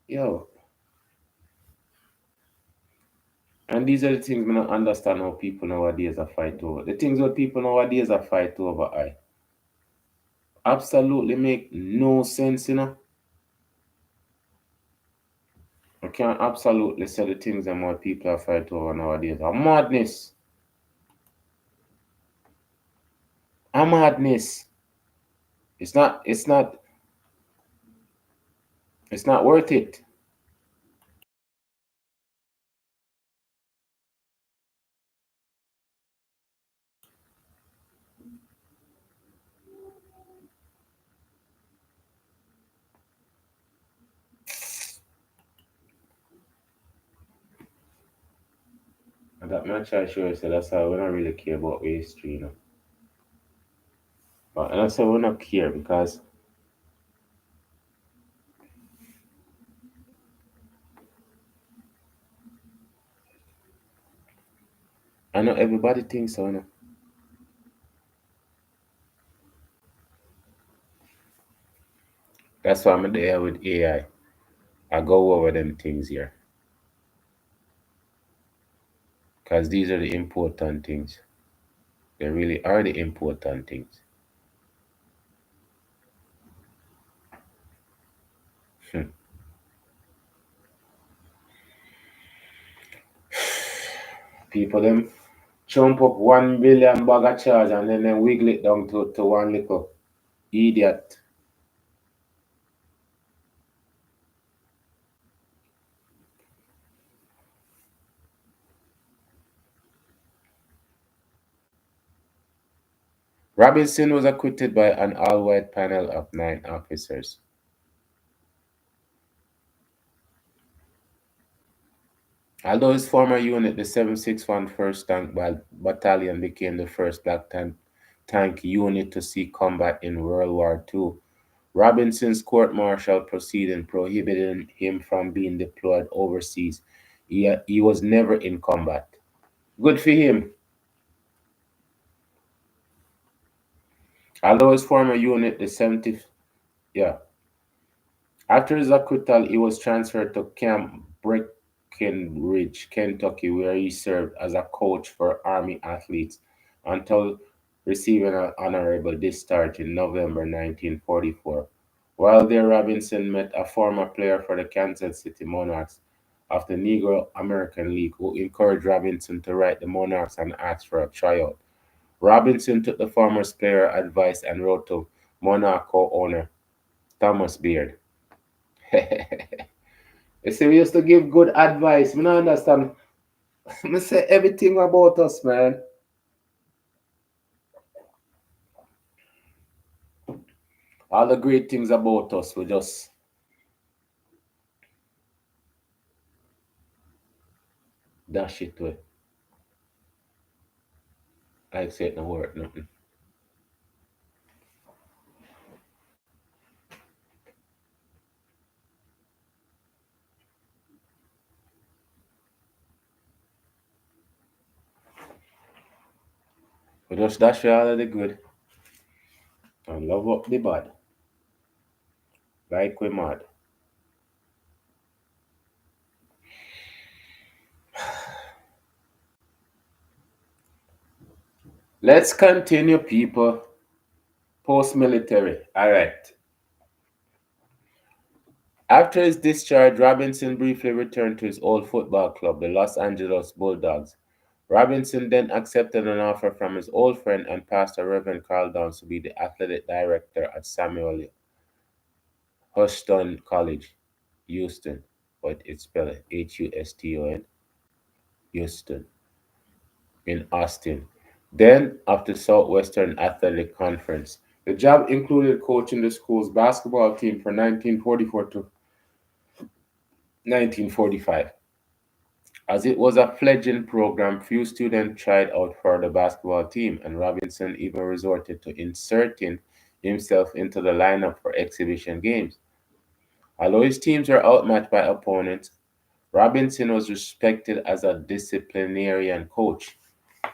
Yo, and these are the things we don't understand how people nowadays are fight over. The things that people nowadays are fight over, I absolutely make no sense, you know. I can't absolutely say the things that more people are fight over nowadays are madness. A madness. It's not. It's not. It's not worth it. And that much I sure say that's why we don't really care about history, you know. But and that's why we don't care because I know everybody thinks so, you know. That's why I'm there with AI. I go over them things here. Because these are the important things. They really are the important things. Hmm. People them jump up 1 billion bag of charge and then they wiggle it down to one little idiot. Robinson was acquitted by an all-white panel of 9 officers. Although his former unit, the 761 1st Tank Battalion, became the first black tank unit to see combat in World War II, Robinson's court-martial proceeding prohibited him from being deployed overseas. He was never in combat. Good for him. Although his former unit, the 70th, yeah. After his acquittal, he was transferred to Camp Breckenridge, Kentucky, where he served as a coach for Army athletes until receiving an honorable discharge in November 1944. While there, Robinson met a former player for the Kansas City Monarchs of the Negro American League who encouraged Robinson to write the Monarchs and ask for a tryout. Robinson took the former player's advice and wrote to Monarch co-owner Thomas Beard. You see, we used to give good advice. Me not understand. Me say everything about us, man. All the great things about us, we just dash it away. Like say it no work, nothing. We just dash away all of the good and love up the bad. Like we mad. Let's continue, people. Post military. All right. After his discharge, Robinson briefly returned to his old football club, the Los Angeles Bulldogs. Robinson then accepted an offer from his old friend and pastor Reverend Carl Downs to be the athletic director at Samuel Houston College, Houston, but it's spelled Huston, Houston, in Austin. Then, after Southwestern Athletic Conference, the job included coaching the school's basketball team from 1944 to 1945. As it was a fledgling program, few students tried out for the basketball team, and Robinson even resorted to inserting himself into the lineup for exhibition games. Although his teams were outmatched by opponents, Robinson was respected as a disciplinarian coach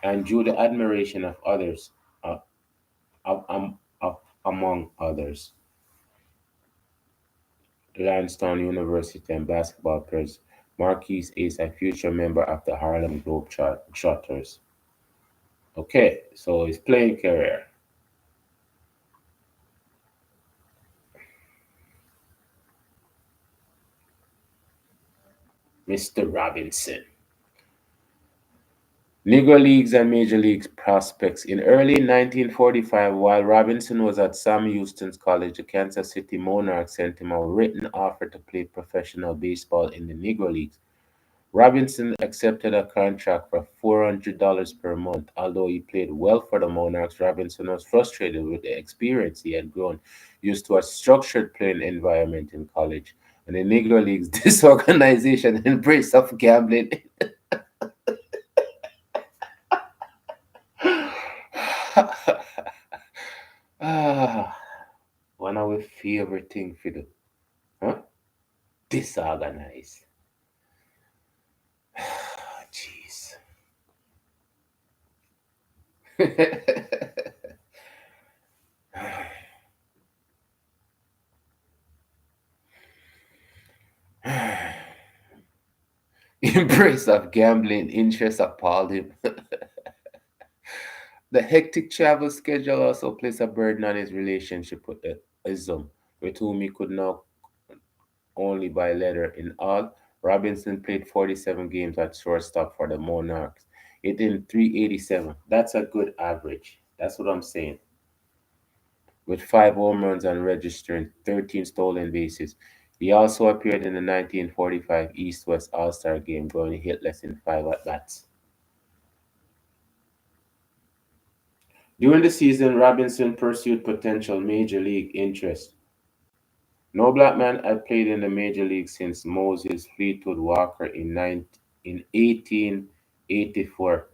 and drew the admiration of others, uh, among others, Lansdowne University and basketball players. Marquise is a future member of the Harlem Globetrotters. Okay, so his playing career. Mr. Robinson. Negro Leagues and Major League prospects. In early 1945, while Robinson was at Sam Houston's college, the Kansas City Monarchs sent him a written offer to play professional baseball in the Negro Leagues. Robinson accepted a contract for $400 per month. Although he played well for the Monarchs, Robinson was frustrated with the experience he had grown used to a structured playing environment in college. And the Negro Leagues disorganization and embrace of gambling. Ah, one of our favorite thing for do, huh? Disorganized. Jeez. Embrace of gambling interests appalled him. The hectic travel schedule also placed a burden on his relationship with Ism, with whom he could now only by letter. In all, Robinson played 47 games at shortstop for the Monarchs, hitting 387. That's a good average. That's what I'm saying. With 5 home runs and registering 13 stolen bases. He also appeared in the 1945 East West All Star game, going hitless in 5 at bats. During the season, Robinson pursued potential major league interest. No black man had played in the major league since Moses Fleetwood Walker in 1884.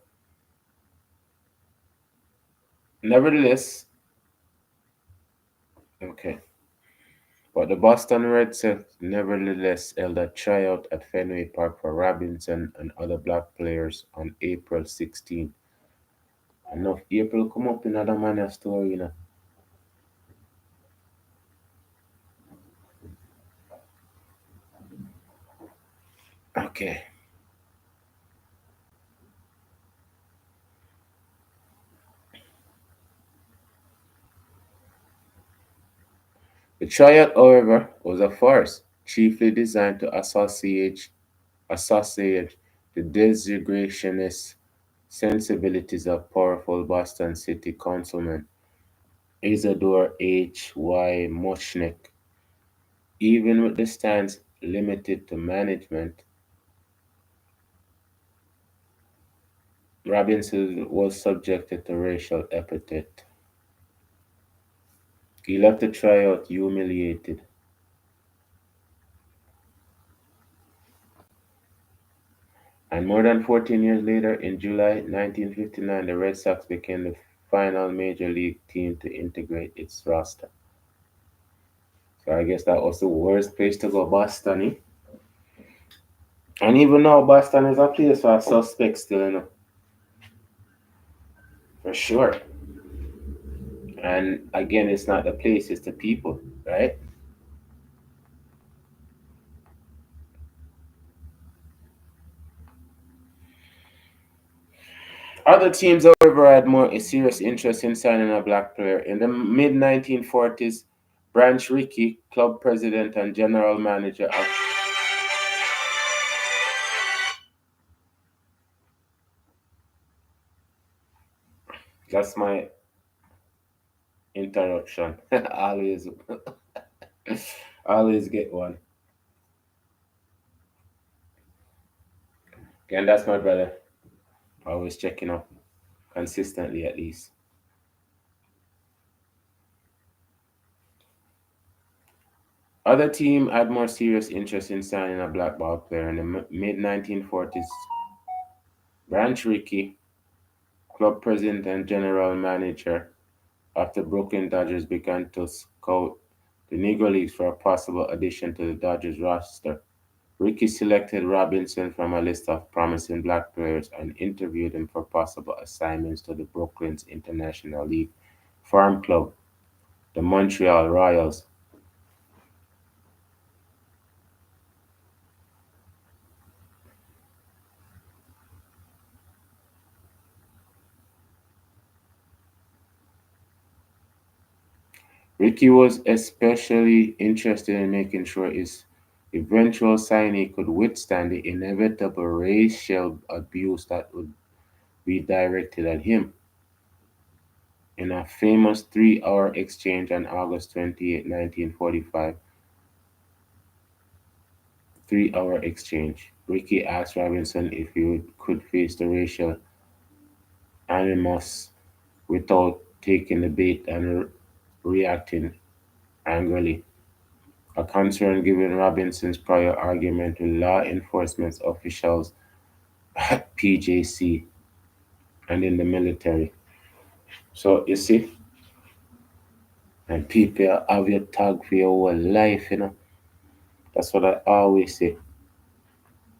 Nevertheless, okay, but the Boston Red Sox nevertheless held a tryout at Fenway Park for Robinson and other black players on April 16. Enough April come up in another man's story, you know. Okay. The tryout, however, was a farce, chiefly designed to associate the desegregationist sensibilities of powerful Boston City Councilman Isidore H. Y. Muchnick. Even with the stance limited to management, Robinson was subjected to racial epithet. He left the tryout humiliated. And more than 14 years later, in July 1959, the Red Sox became the final major league team to integrate its roster. So I guess that was the worst place to go, Boston. Eh? And even now, Boston is a place for suspects still, you know, for sure. And again, it's not the place, it's the people, right? Other teams, however, had more serious interest in signing a black player. In the mid 1940s, Branch Rickey, club president and general manager of. That's my interruption. always, always get one. Again, that's my brother. Always checking up consistently, at least. Other team had more serious interest in signing a black ball player in the mid 1940s. Branch Rickey, club president and general manager of the Brooklyn Dodgers, began to scout the Negro Leagues for a possible addition to the Dodgers roster. Rickey selected Robinson from a list of promising black players and interviewed him for possible assignments to the Brooklyn's International League farm club, the Montreal Royals. Rickey was especially interested in making sure his eventual signee could withstand the inevitable racial abuse that would be directed at him. In a famous 3 hour exchange on August 28, 1945, 3 hour exchange, Rickey asked Robinson if he could face the racial animus without taking the bait and reacting angrily. A concern given Robinson's prior argument with law enforcement officials at PJC and in the military. So you see, and people have your tag for your whole life, That's what I always say.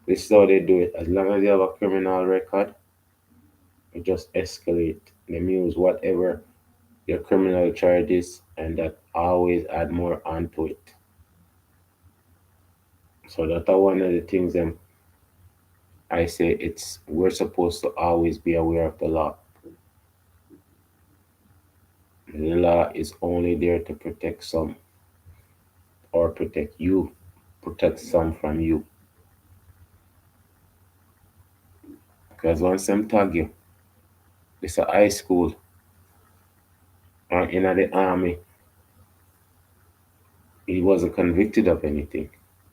This is how they do it. As long as you have a criminal record, you just escalate. They use whatever your criminal charges and that always add more onto it. So that's one of the things I say we're supposed to always be aware of the law. The law is only there to protect some or protect you, protect some from you. Because once them tag you, it's a high school or in the army, he wasn't convicted of anything.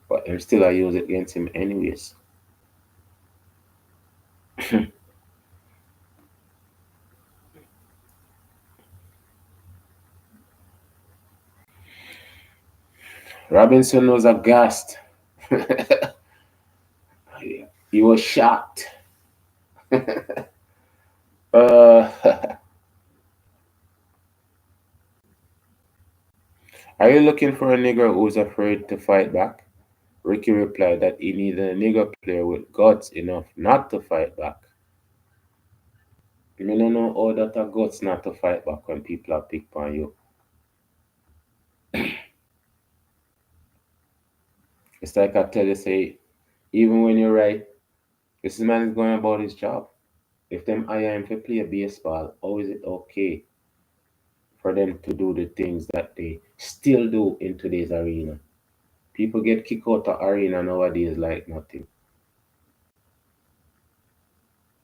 But them still I use it against him anyways. Robinson was aghast. He was shocked. uh, are you looking for a nigger who's afraid to fight back? Ricky replied that he needed a nigger player with guts enough not to fight back. You don't know how that a guts not to fight back when people are pick on you. It's like I tell you, say, even when you're right, this man is going about his job. If them hire him to play baseball, how is it okay for them to do the things that they still do in today's arena? People get kicked out of arena nowadays like nothing.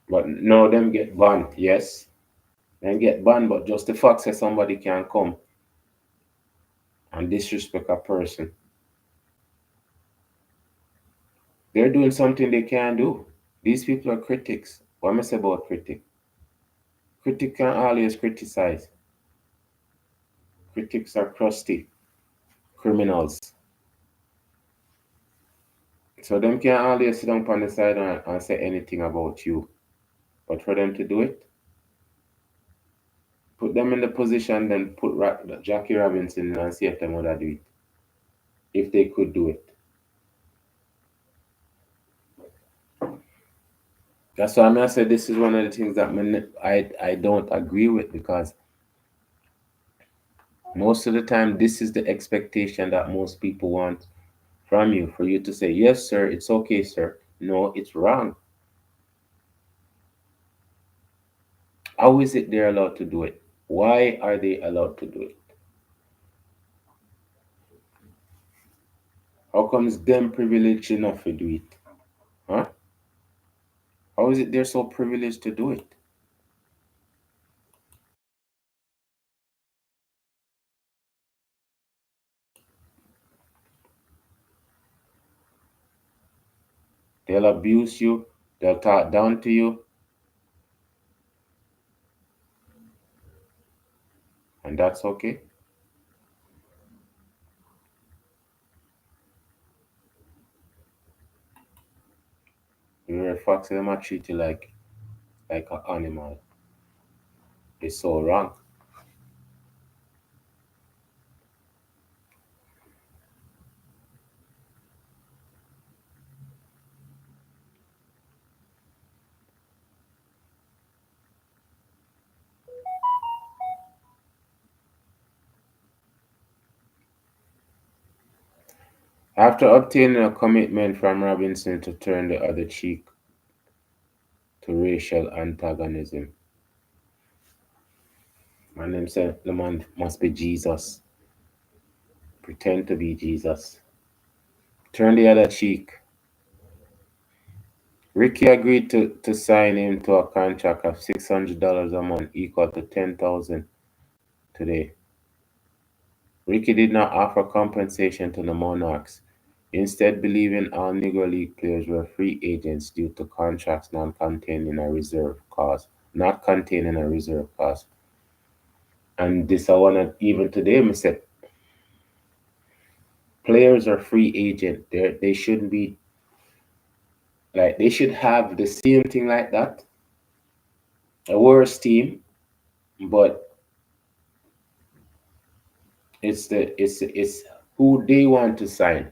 But now them get banned, yes. Them get banned, but just the fact that somebody can come and disrespect a person, they're doing something they can't do. These people are critics. What am I say about critic? Critic can always criticize. Critics are crusty criminals. So them can always sit down on the side and say anything about you. But for them to do it, put them in the position, then put Jackie Robinson in and see if them would do it. If they could do it. That's why I say this is one of the things that I don't agree with, because most of the time this is the expectation that most people want from you, for you to say, yes, sir, it's okay, sir. No, it's wrong. How is it they're allowed to do it? Why are they allowed to do it? How comes them privileged enough to do it? Huh? How is it they're so privileged to do it? They'll abuse you, they'll talk down to you, and that's okay. You're a fox, them might treat you like an animal. It's so wrong. After obtaining a commitment from Robinson to turn the other cheek to racial antagonism, and them said the man must be Jesus. Pretend to be Jesus. Turn the other cheek. Ricky agreed to sign him to a contract of $600 a month, equal to 10,000 today. Ricky did not offer compensation to the Monarchs, instead believing all Negro League players were free agents due to contracts not containing a reserve clause. And this I wanna even today, I said players are free agent. They shouldn't be like they should have the same thing like that. A worse team, but it's who they want to sign.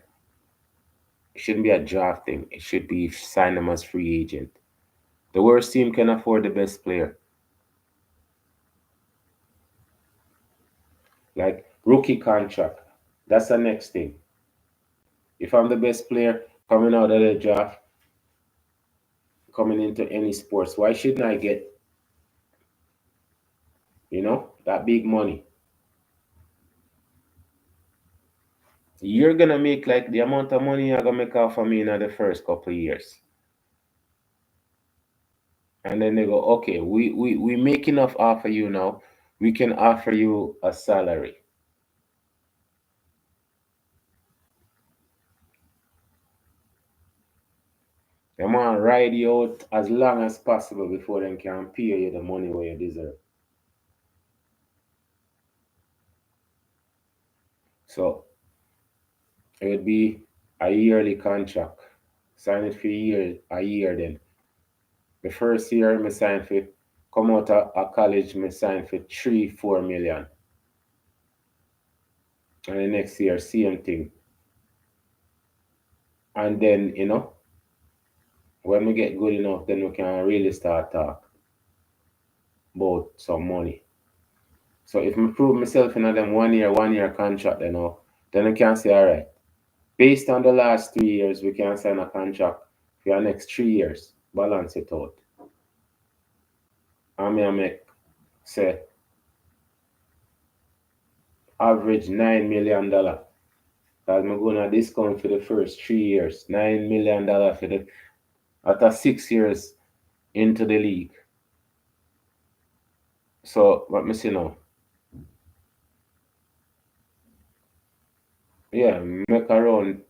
It shouldn't be a draft thing. It should be sign them as free agent. The worst team can afford the best player. Like rookie contract. That's the next thing. If I'm the best player coming out of the draft, coming into any sports, why shouldn't I get, that big money? You're gonna make like the amount of money you're gonna make off of me in the first couple of years. And then they go, okay, we make enough off of you now. We can offer you a salary. They want to ride you out as long as possible before they can pay you the money where you deserve. So it would be a yearly contract. Sign it for a year then. The first year I sign for come out of college, I sign for 3-4 million. And the next year, same thing. And then, when we get good enough, then we can really start talk about some money. So if I prove myself in them 1 year contract, then I can say, all right, based on the last 3 years, we can sign a contract for the next 3 years. Balance it out. I may make, say, average $9 million. Because I'm going to discount for the first 3 years. $9 million for the after 6 years into the league. So what me see now? Yeah, make around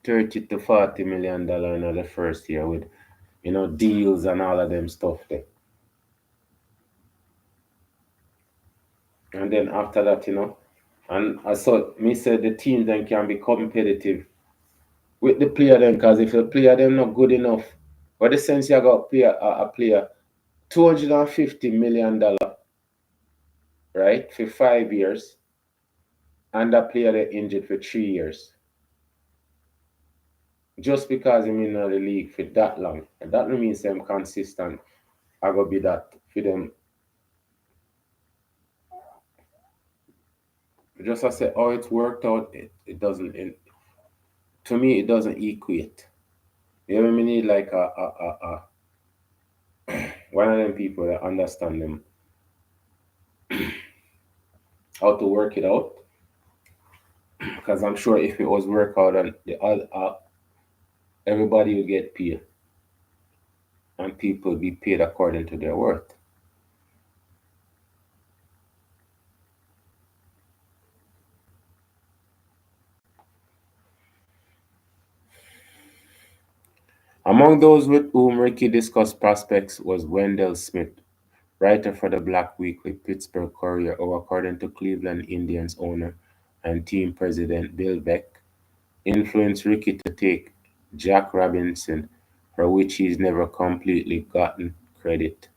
30 to 40 million dollars in the first year with deals and all of them stuff there. And then after that, and I saw me said the teams then can be competitive with the player then, because if the player them not good enough, what the sense you got pay a player $250 million, right, for 5 years, and that player they injured for 3 years. Just because I'm in the league for that long. And that don't mean I'm consistent. I gotta be that for them. Just as I say how it worked out, it doesn't to me it doesn't equate. You know, we need like one of them people that understand them how to work it out. Because I'm sure if it was work out and the other, everybody would get paid, and people would be paid according to their worth. Among those with whom Ricky discussed prospects was Wendell Smith, writer for the Black Weekly Pittsburgh Courier, who, according to Cleveland Indians owner and team president Bill Beck, influenced Ricky to take Jack Robinson, for which he's never completely gotten credit.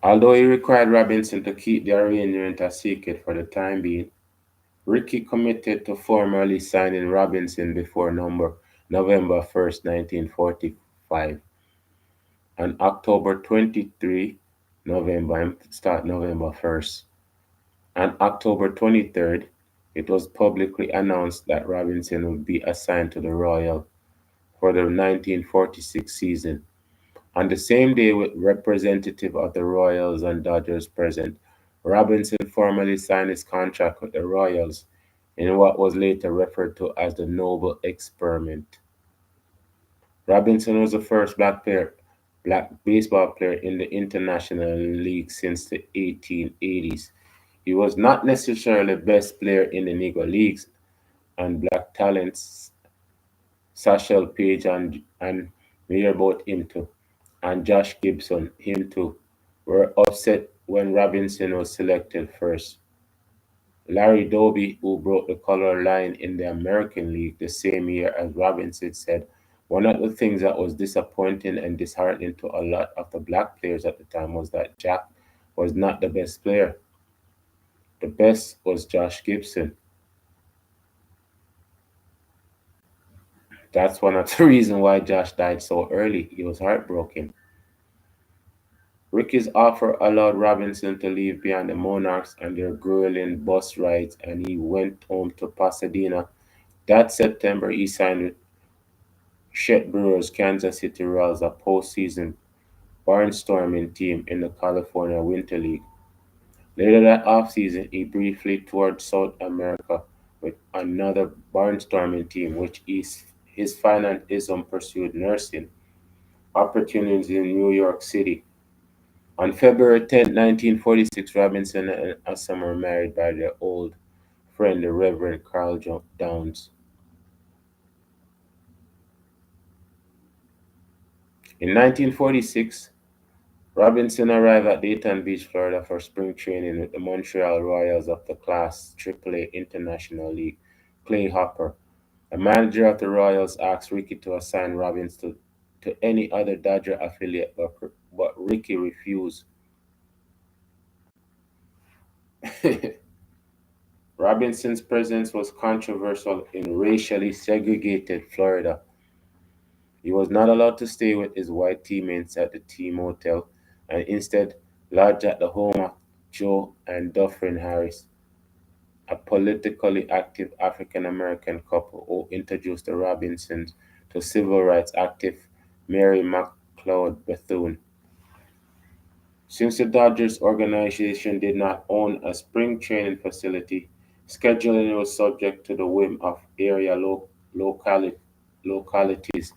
Although he required Robinson to keep the arrangement a secret for the time being, Ricky committed to formally signing Robinson before November 1st, 1945. On October 23, November, start November 1st. On October 23rd, it was publicly announced that Robinson would be assigned to the Royal for the 1946 season. On the same day, with representatives of the Royals and Dodgers present, Robinson formally signed his contract with the Royals in what was later referred to as the Noble Experiment. Robinson was the first black baseball player in the International League since the 1880s. He was not necessarily the best player in the Negro Leagues, and black talents Sachel Page and Mirabot him too, and Josh Gibson him too, were upset when Robinson was selected first. Larry Doby, who broke the color line in the American League the same year as Robinson, said, "One of the things that was disappointing and disheartening to a lot of the black players at the time was that Jack was not the best player. The best was Josh Gibson. That's one of the reasons why Josh died so early. He was heartbroken." Ricky's offer allowed Robinson to leave behind the Monarchs and their grueling bus rides, and he went home to Pasadena. That September, he signed with Chet Brewer's Kansas City Royals, a postseason barnstorming team in the California Winter League. Later that offseason, he briefly toured South America with another barnstorming team, which his financialism pursued nursing opportunities in New York City. On February 10, 1946, Robinson and Assam were married by their old friend, the Reverend Carl Downs. In 1946, Robinson arrived at Dayton Beach, Florida for spring training with the Montreal Royals of the Class AAA International League. Clay Hopper, the manager of the Royals, asked Ricky to assign Robinson to any other Dodger affiliate, but Ricky refused. Robinson's presence was controversial in racially segregated Florida. He was not allowed to stay with his white teammates at the team hotel and instead lodged at the home of Joe and Dufferin Harris, a politically active African American couple who introduced the Robinsons to civil rights active Mary McLeod Bethune. Since the Dodgers organization did not own a spring training facility, scheduling was subject to the whim of area localities,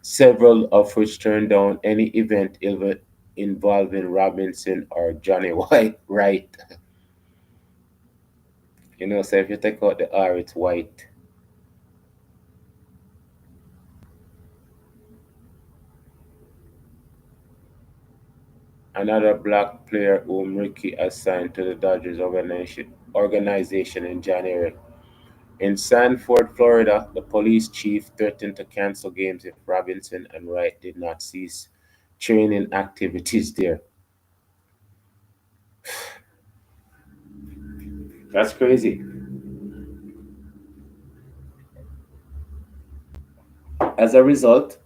several of which turned down any event involving Robinson or Johnny White. Right. So if you take out the R, it's white. Another black player whom Ricky assigned to the Dodgers organization in January. In Sanford, Florida, the police chief threatened to cancel games if Robinson and Wright did not cease training activities there. That's crazy. As a result,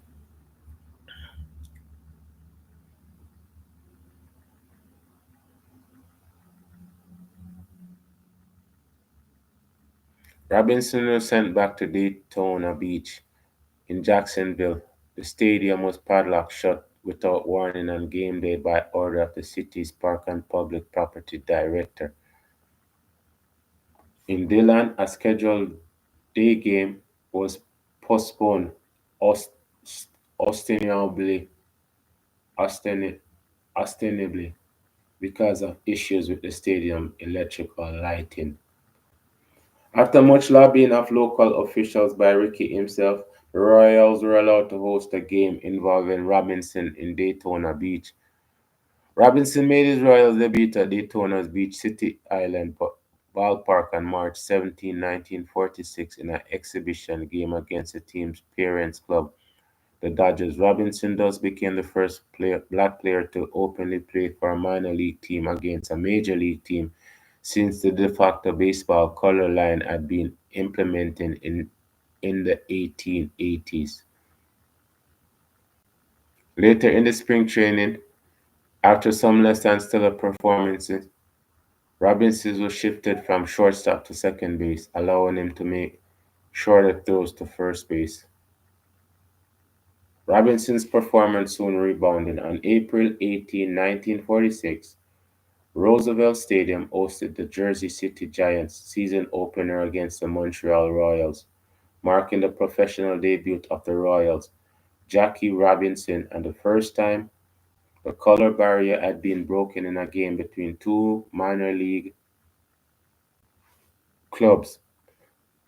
Robinson was sent back to Daytona Beach in Jacksonville. The stadium was padlocked shut without warning on game day by order of the city's Park and Public Property Director. In Dylan, a scheduled day game was postponed ost- ostensibly, osten- ostensibly because of issues with the stadium electrical lighting. After much lobbying of local officials by Ricky himself, the Royals were allowed to host a game involving Robinson in Daytona Beach. Robinson made his Royals debut at Daytona's Beach City Island ballpark on March 17, 1946, in an exhibition game against the team's parents' club, the Dodgers. Robinson thus became the first black player to openly play for a minor league team against a major league team since the de facto baseball color line had been implemented in the 1880s. Later in the spring training, after some less than stellar performances, Robinson was shifted from shortstop to second base, allowing him to make shorter throws to first base. Robinson's performance soon rebounded. On April 18, 1946, Roosevelt Stadium hosted the Jersey City Giants' season opener against the Montreal Royals, marking the professional debut of the Royals' Jackie Robinson and the first time the color barrier had been broken in a game between two minor league clubs.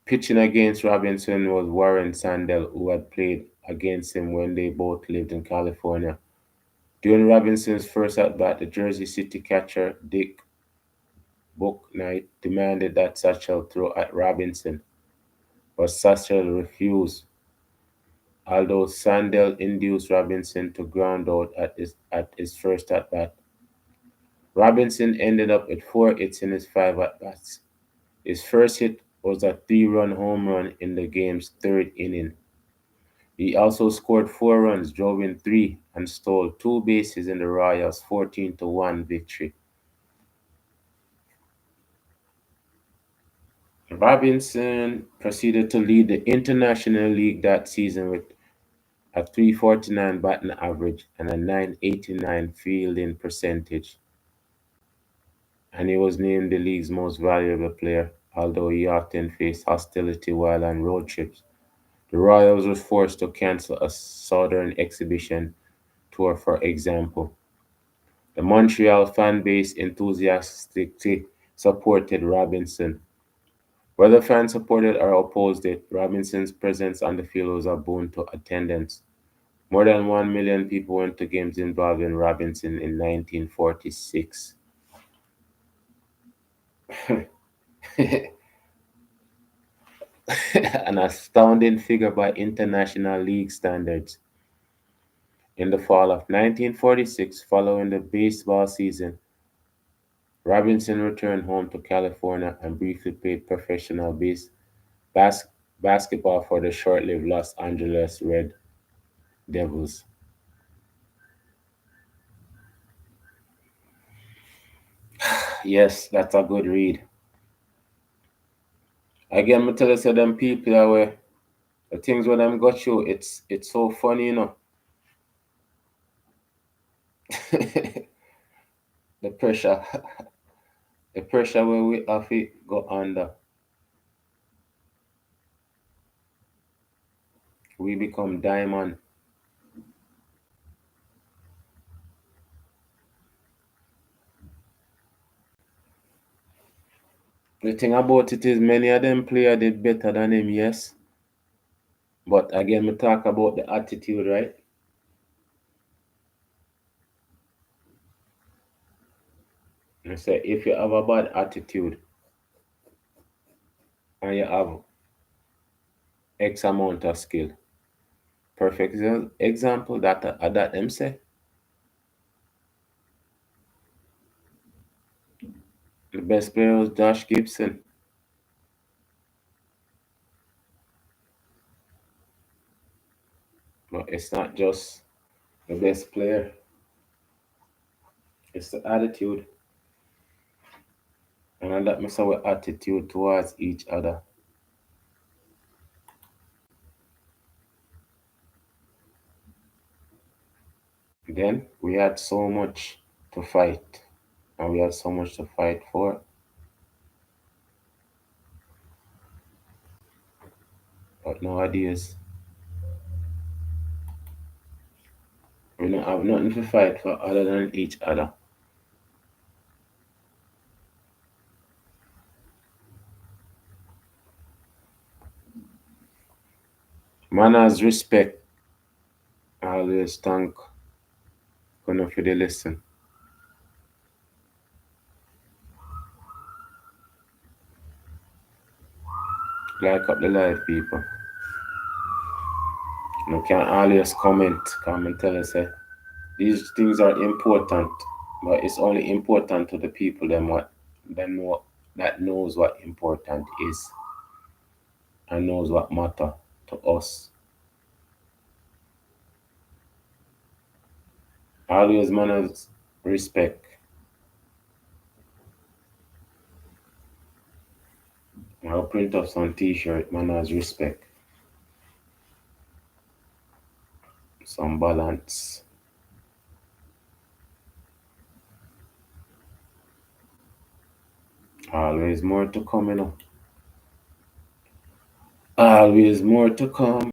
Pitching against Robinson was Warren Sandell, who had played against him when they both lived in California. During Robinson's first at bat, the Jersey City catcher Dick Bouknight demanded that Satchel throw at Robinson, but Satchel refused, although Sandell induced Robinson to ground out at his first at bat. Robinson ended up with 4 hits in his 5 at bats. His first hit was a 3-run home run in the game's third inning. He also scored 4 runs, drove in three, and stole two bases in the Royals' 14-1 victory. Robinson proceeded to lead the International League that season with a 349 batting average and a 989 fielding percentage, and he was named the league's most valuable player, although he often faced hostility while on road trips. The Royals were forced to cancel a Southern exhibition tour, for example. The Montreal fan base enthusiastically supported Robinson. Whether fans supported or opposed it, Robinson's presence on the field was a boon to attendance. More than 1 million people went to games involving Robinson in 1946. An astounding figure by international league standards. In the fall of 1946, following the baseball season, Robinson returned home to California and briefly played professional bas- basketball for the short-lived Los Angeles Red Devils. Yes, that's a good read. Again, me tell you, say them people are where the things when them got you, it's so funny, you know. The pressure, the pressure where we have to go under, we become diamond. The thing about it is many of them player did better than him, yes. But again, we talk about the attitude, right? I say if you have a bad attitude and you have X amount of skill, perfect example that them say the best player was Josh Gibson, but it's not just the best player; it's the attitude, and that makes our attitude towards each other. Then we had so much to fight, and we had so much to fight for. But nowadays, we don't have nothing to fight for other than each other. Manners, respect, always thank you for the lesson. Like up the live, people. You can always come and tell us these things are important, but it's only important to the people that knows what important is and knows what matter to us. Always manners, respect. I'll print up some t-shirt, manners, respect, some balance. Always more to come, you know. Always more to come.